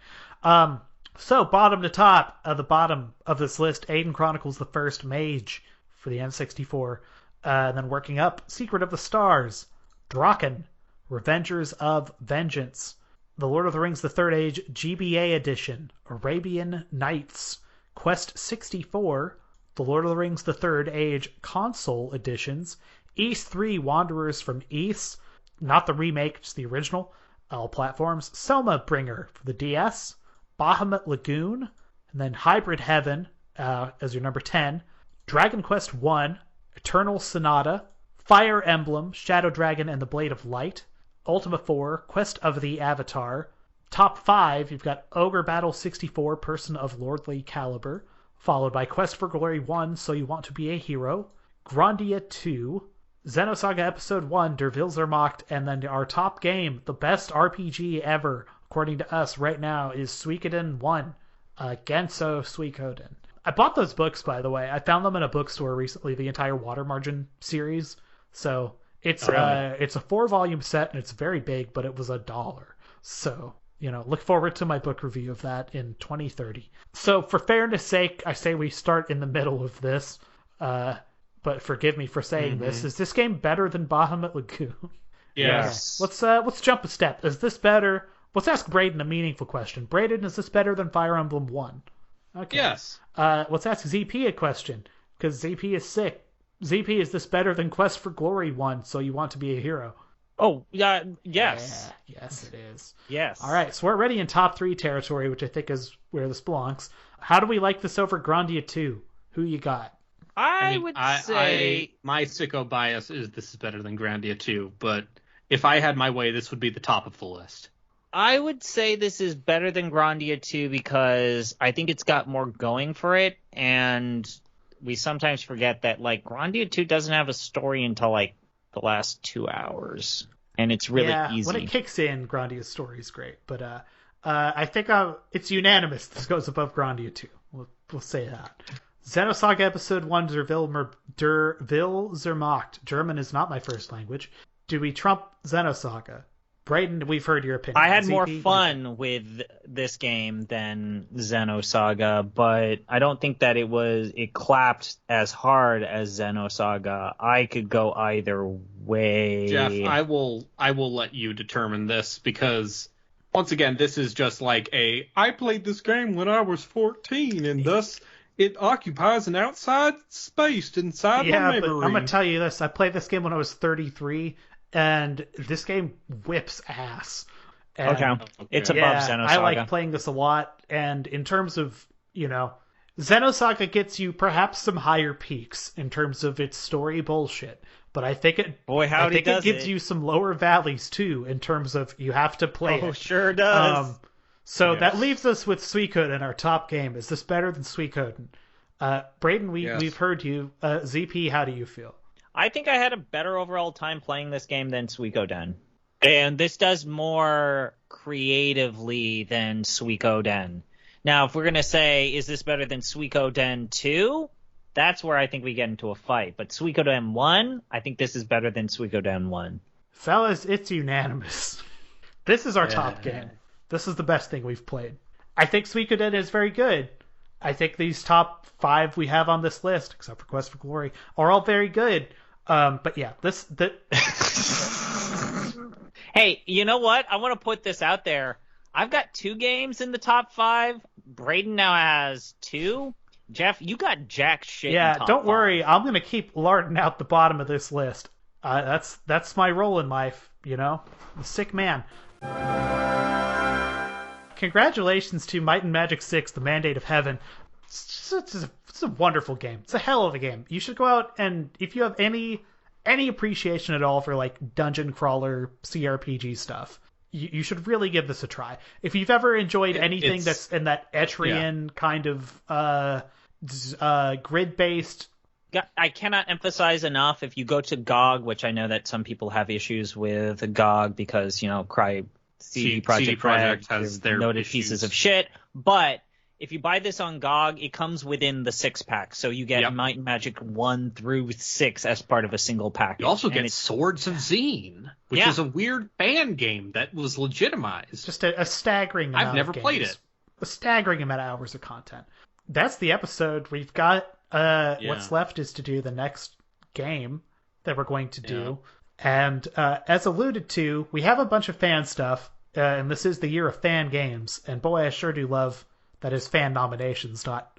S1: So bottom to top, the bottom of this list, Aiden Chronicles the First Mage for the N64. And then working up, Secret of the Stars, Draken, Revengers of Vengeance, The Lord of the Rings The Third Age GBA Edition, Arabian Nights, Quest 64, The Lord of the Rings The Third Age Console Editions, Ys 3 Wanderers from Ys, not the remake, just the original, all platforms, Selma Bringer for the DS, Bahamut Lagoon, and then Hybrid Heaven as your number 10, Dragon Quest 1, Eternal Sonata, Fire Emblem, Shadow Dragon and the Blade of Light, Ultima 4, Quest of the Avatar. Top 5, you've got Ogre Battle 64, Person of Lordly Caliber, followed by Quest for Glory 1, So You Want to Be a Hero, Grandia 2, Xenosaga Episode 1, Der Wilzermacht, and then our top game, the best RPG ever, according to us right now, is Suikoden 1, Genso Suikoden. I bought those books, by the way. I found them in a bookstore recently, the entire Water Margin series. So it's it's a 4-volume set, and it's very big, but it was $1. So, look forward to my book review of that in 2030. So for fairness sake, I say we start in the middle of this. But forgive me for saying this. Is this game better than Bahamut Lagoon?
S2: Yes.
S1: Okay. Let's jump a step. Is this better? Let's ask Braden a meaningful question. Braden, is this better than Fire Emblem 1? Okay.
S2: Yes.
S1: Let's ask ZP a question, because ZP is sick. ZP, is this better than Quest for Glory 1, So You Want to Be a Hero?
S3: Oh, yeah, yes.
S1: Yeah, yes, it is.
S3: Yes.
S1: All right, so we're already in top 3 territory, which I think is where this belongs. How do we like this over Grandia 2? Who you got?
S3: I would say...
S2: my sicko bias is this is better than Grandia 2, but if I had my way, this would be the top of the list.
S3: I would say this is better than Grandia 2 because I think it's got more going for it, and we sometimes forget that, like, Grandia 2 doesn't have a story until, like, the last 2 hours, and it's really easy.
S1: When it kicks in, Grandia's story is great, but I think it's unanimous this goes above Grandia 2. We'll say that. Xenosaga Episode 1, Der Zermacht. German is not my first language. Do we trump Xenosaga? Brayden, we've heard your opinion.
S3: I had more fun with this game than Xenosaga, but I don't think that it clapped as hard as Xenosaga. I could go either way.
S2: Jeff, I will let you determine this because once again, this is just like I played this game when I was 14 and thus it occupies an outside space inside my memory.
S1: But I'm going to tell you this. I played this game when I was 33. And this game whips ass. And,
S3: okay. It's above Xenosaga.
S1: I like playing this a lot. And in terms of, Xenosaga gets you perhaps some higher peaks in terms of its story bullshit. But I think it gives you some lower valleys too in terms of you have to play it.
S3: Oh, sure does.
S1: That leaves us with Suikoden, our top game. Is this better than Suikoden? Brayden, we've heard you. ZP, how do you feel?
S3: I think I had a better overall time playing this game than Suikoden. And this does more creatively than Suikoden. Now, if we're going to say, is this better than Suikoden 2? That's where I think we get into a fight. But Suikoden 1, I think this is better than Suikoden 1.
S1: Fellas, it's unanimous. This is our top game. This is the best thing we've played. I think Suikoden is very good. I think these top 5 we have on this list, except for Quest for Glory, are all very good. But yeah,
S3: Hey, you know what? I want to put this out there. I've got 2 games in the top 5. Brayden now has 2. Jeff, you got jack shit.
S1: Yeah,
S3: in top
S1: don't
S3: 5.
S1: worry. I'm gonna keep larding out the bottom of this list. That's my role in life. I'm a sick man. Congratulations to Might and Magic 6: The Mandate of Heaven. It's a wonderful game. It's a hell of a game. You should go out and if you have any appreciation at all for like dungeon crawler CRPG stuff, you should really give this a try. If you've ever enjoyed anything that's in that Etrian kind of grid-based.
S3: I cannot emphasize enough, if you go to GOG, which I know that some people have issues with GOG because, CD Projekt
S2: has their
S3: noted
S2: issues.
S3: Pieces of shit, but if you buy this on GOG, it comes within the 6-pack, so you get Might and Magic 1 through 6 as part of a single package.
S2: You also get Swords of Zine, which is a weird fan game that was legitimized.
S1: Just a staggering amount
S2: I've never
S1: of games.
S2: played it.
S1: A staggering amount of hours of content. That's the episode. We've got what's left is to do the next game that we're going to do. And as alluded to, we have a bunch of fan stuff, and this is the year of fan games. And boy, I sure do love that is fan nominations, not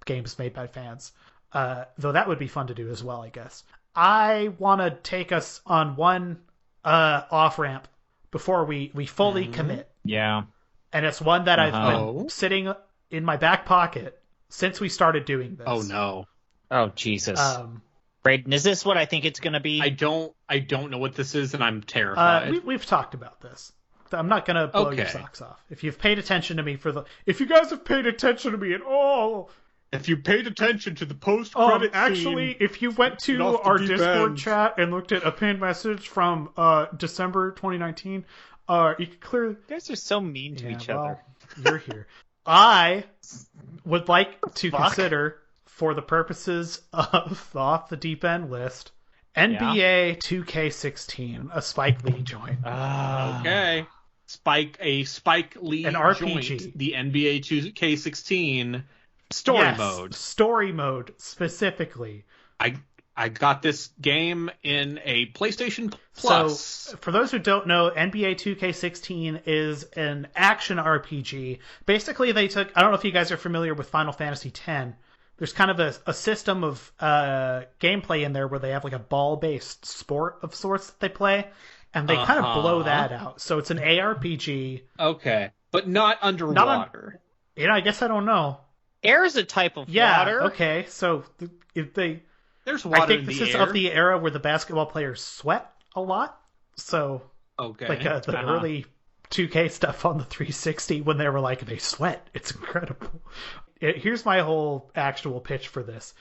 S1: games made by fans. Though that would be fun to do as well, I guess. I want to take us on one off-ramp before we fully commit.
S3: Yeah.
S1: And it's one that I've been sitting in my back pocket since we started doing this.
S2: Oh, no.
S3: Oh, Jesus. Brayden, is this what I think it's going to be?
S2: I don't know what this is, and I'm terrified.
S1: We've talked about this. I'm not going to blow your socks off. If you've paid attention to me if you guys have paid attention to me at all.
S2: If you paid attention to the post-credit
S1: actually, if you went to our Discord chat and looked at a pinned message from December 2019, you could clearly...
S3: You guys are so mean to each other.
S1: You're here. I would like to consider, for the purposes of the Off the Deep End list, NBA 2K16, a Spike Lee joint.
S2: Okay. Spike Lee
S1: an RPG.
S2: joint, the NBA 2K16 story mode.
S1: Story mode specifically.
S2: I got this game in a PlayStation Plus.
S1: So, for those who don't know, NBA 2K16 is an action RPG. Basically, they took... I don't know if you guys are familiar with Final Fantasy X, there's kind of a system of gameplay in there where they have like a ball-based sport of sorts that they play, and they kind of blow that out. So it's an ARPG.
S2: Okay, but not underwater.
S1: I guess I don't know.
S3: Air is a type of water.
S1: Okay, so if they...
S2: There's water
S1: I think
S2: in
S1: this
S2: the
S1: is
S2: air.
S1: of the era where the basketball players sweat a lot. So,
S2: okay.
S1: like the early 2K stuff on the 360 when they were like, they sweat. It's incredible. Here's my whole actual pitch for this.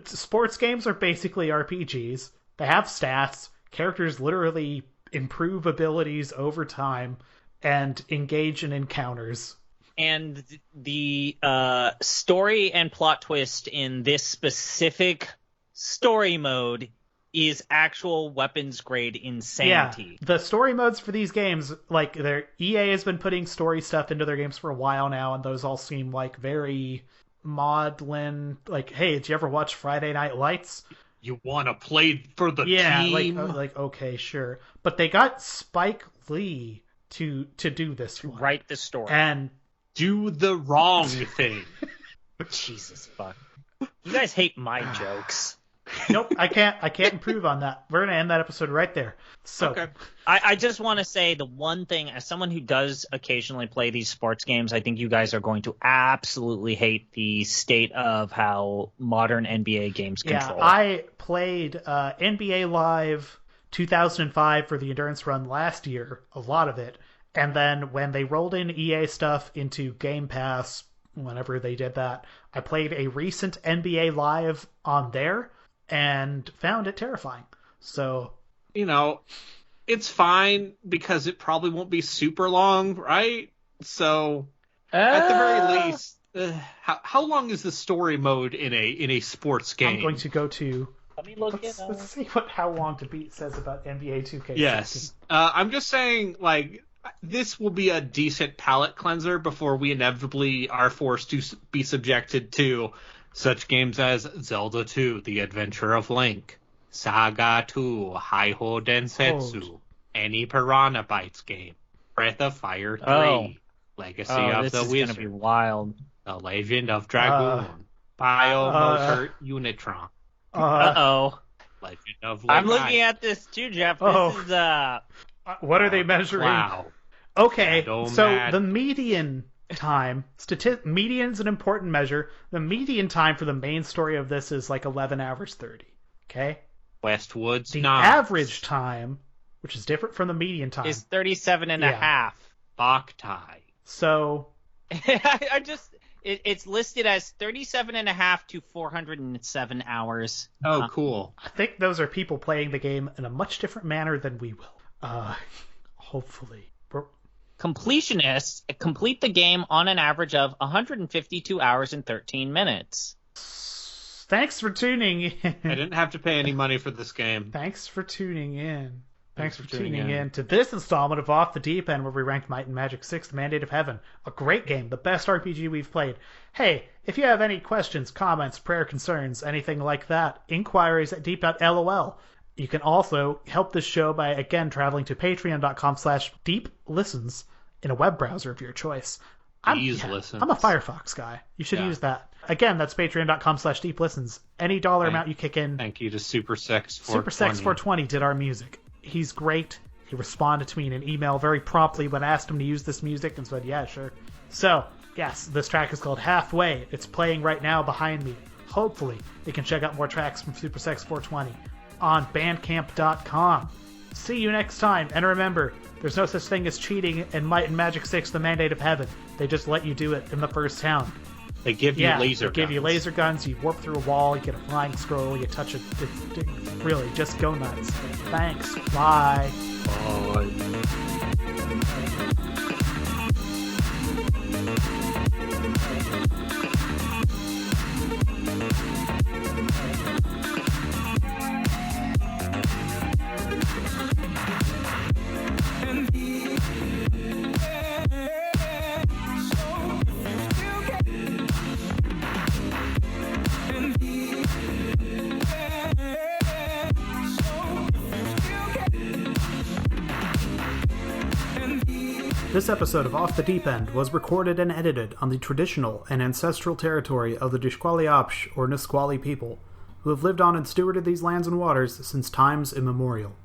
S1: Sports games are basically RPGs. They have stats. Characters literally improve abilities over time and engage in encounters.
S3: And the story and plot twist in this specific story mode is actual weapons grade insanity.
S1: Yeah, the story modes for these games, like EA has been putting story stuff into their games for a while now, and those all seem like very maudlin. Like, hey, did you ever watch Friday Night Lights?
S2: You want to play for the
S1: team?
S2: Yeah,
S1: like okay, sure. But they got Spike Lee to do this one.
S3: Write the story.
S1: And
S2: do the wrong thing.
S3: Jesus fuck. You guys hate my jokes.
S1: Nope, I can't improve on that. We're gonna end that episode right there. So
S2: okay.
S3: I just want to say the one thing, as someone who does occasionally play these sports games, I think you guys are going to absolutely hate the state of how modern NBA games control.
S1: Yeah, I played NBA Live 2005 for the Endurance Run last year, a lot of it. And then when they rolled in EA stuff into Game Pass, whenever they did that, I played a recent NBA Live on there and found it terrifying. So,
S2: it's fine because it probably won't be super long, right? So, at the very least, how long is the story mode in a sports game?
S1: I'm going to go to...
S3: Let me look it up.
S1: Let's see what How Long to Beat says about NBA 2K16.
S2: Yes. I'm just saying, this will be a decent palate cleanser before we inevitably are forced to be subjected to such games as Zelda 2, The Adventure of Link, Saga 2, Haiho Densetsu, any Piranha Bytes game, Breath of Fire 3, Legacy of the Wizard,
S3: this is gonna be wild.
S2: The Legend of Dragoon, Biomotor Unitron. Legend of Link.
S3: I'm looking at this too, Jeff. This is
S1: what are they measuring?
S2: Wow.
S1: Okay, so the median time, median's an important measure. The median time for the main story of this is like 11 hours 30. Okay?
S2: Westwood's
S1: the average time, which is different from the median time,
S3: is 37 and a half.
S2: Boktai.
S1: So
S3: it's listed as 37 and a half to 407 hours.
S2: Oh, cool.
S1: I think those are people playing the game in a much different manner than we will. Hopefully.
S3: Completionists complete the game on an average of 152 hours and 13 minutes.
S1: Thanks for tuning in.
S2: I didn't have to pay any money for this game.
S1: Thanks for tuning in. Thanks for tuning in to this installment of Off the Deep End, where we ranked Might and Magic 6, The Mandate of Heaven. A great game, the best RPG we've played. Hey, if you have any questions, comments, prayer concerns, anything like that, inquiries at deep.lol. You can also help this show by, again, traveling to patreon.com/deeplistens in a web browser of your choice. I'm a Firefox guy. You should use that. Again, that's patreon.com/deeplistens. Any dollar amount you kick in.
S2: Thank you to SuperSex420.
S1: SuperSex420 did our music. He's great. He responded to me in an email very promptly when I asked him to use this music and said, yeah, sure. So, yes, this track is called Halfway. It's playing right now behind me. Hopefully, you can check out more tracks from SuperSex420 on bandcamp.com. See you next time, and remember, there's no such thing as cheating in Might and Magic 6, The Mandate of Heaven. They just let you do it in the first town.
S2: They give you laser guns.
S1: They give you laser guns, you warp through a wall, you get a flying scroll, you touch it. Really, just go nuts. Thanks. Bye. Bye. This episode of Off the Deep End was recorded and edited on the traditional and ancestral territory of the Dishqualiapsh or Nisqually people, who have lived on and stewarded these lands and waters since times immemorial.